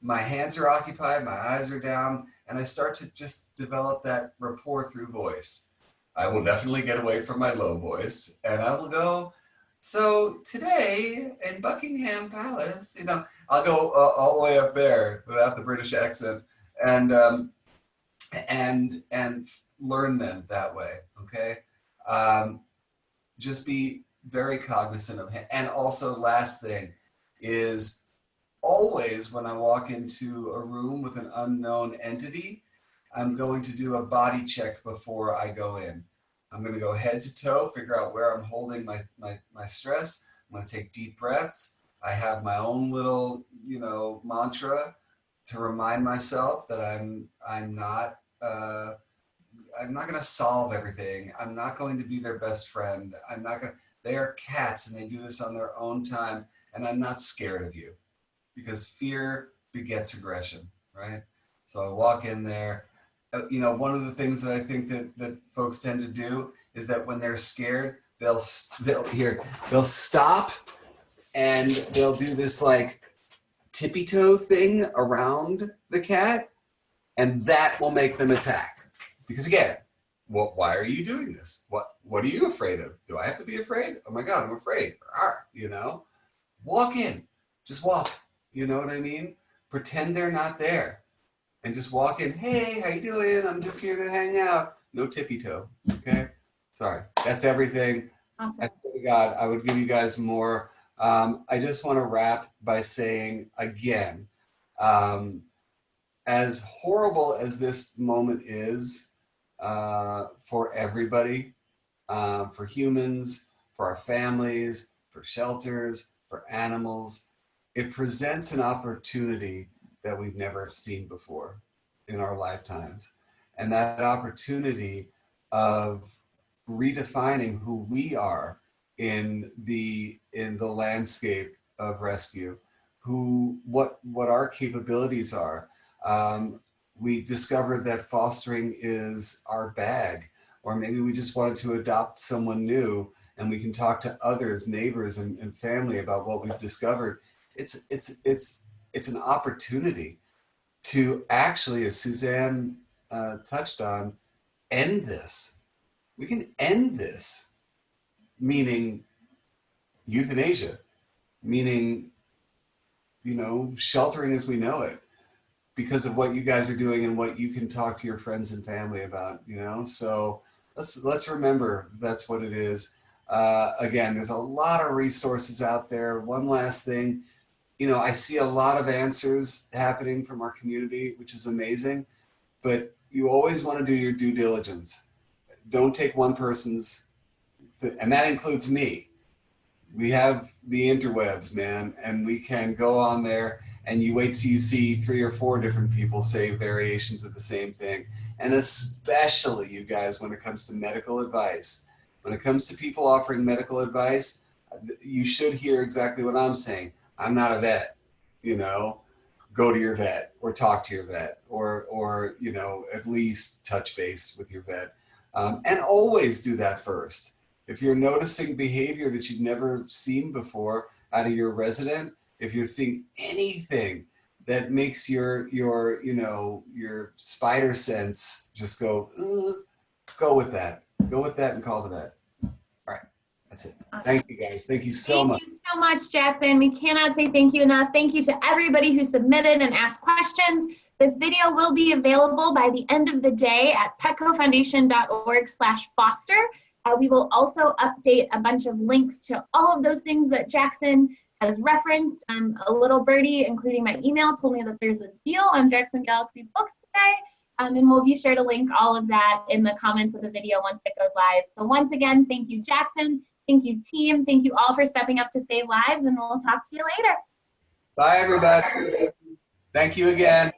My hands are occupied, my eyes are down, and I start to just develop that rapport through voice. I will definitely get away from my low voice, and I will go, so today in Buckingham Palace, I'll go all the way up there without the British accent, and learn them that way, okay? Just be very cognizant of him. And also, last thing is, always when I walk into a room with an unknown entity, I'm going to do a body check before I go in. I'm going to go head to toe, figure out where I'm holding my stress. I'm going to take deep breaths. I have my own little, mantra to remind myself that I'm not going to solve everything. I'm not going to be their best friend. They are cats and they do this on their own time, and I'm not scared of you, because fear begets aggression, right? So I walk in there. One of the things that I think that folks tend to do is that when they're scared, they'll stop and they'll do this like tippy toe thing around the cat, and that will make them attack. Because again, why are you doing this? What are you afraid of? Do I have to be afraid? Oh my God, I'm afraid. Walk in, just walk. You know what I mean? Pretend they're not there. And just walk in, hey, how you doing? I'm just here to hang out. No tippy toe, okay? Sorry, that's everything. Awesome. I swear to God, I would give you guys more. I just want to wrap by saying, again, as horrible as this moment is for everybody, for humans, for our families, for shelters, for animals, it presents an opportunity that we've never seen before in our lifetimes. And that opportunity of redefining who we are in the landscape of rescue, what our capabilities are. We discovered that fostering is our bag, or maybe we just wanted to adopt someone new, and we can talk to others, neighbors and family about what we've discovered. It's an opportunity to actually, as Suzanne touched on, end this. We can end this, meaning euthanasia, meaning, sheltering as we know it, because of what you guys are doing and what you can talk to your friends and family about, So let's remember that's what it is. Again, there's a lot of resources out there. One last thing, I see a lot of answers happening from our community, which is amazing, but you always want to do your due diligence. Don't take one person's, and that includes me. We have the interwebs, man, and we can go on there and you wait till you see 3 or 4 different people say variations of the same thing. And especially, you guys, when it comes to medical advice, when it comes to people offering medical advice, you should hear exactly what I'm saying. I'm not a vet, go to your vet or talk to your vet or at least touch base with your vet. And always do that first. If you're noticing behavior that you've never seen before out of your resident, if you're seeing anything that makes your spider sense just go with that. Go with that and call the vet. All right, that's it. Awesome. Thank you guys. Thank you so much. Thank you so much, Jackson. We cannot say thank you enough. Thank you to everybody who submitted and asked questions. This video will be available by the end of the day at petcofoundation.org/foster. We will also update a bunch of links to all of those things that Jackson has referenced. A little birdie, including my email, told me that there's a deal on Jackson Galaxy Books today. And we'll be sure to link all of that in the comments of the video once it goes live. So once again, thank you, Jackson. Thank you, team. Thank you all for stepping up to save lives, and we'll talk to you later. Bye, everybody. Thank you again.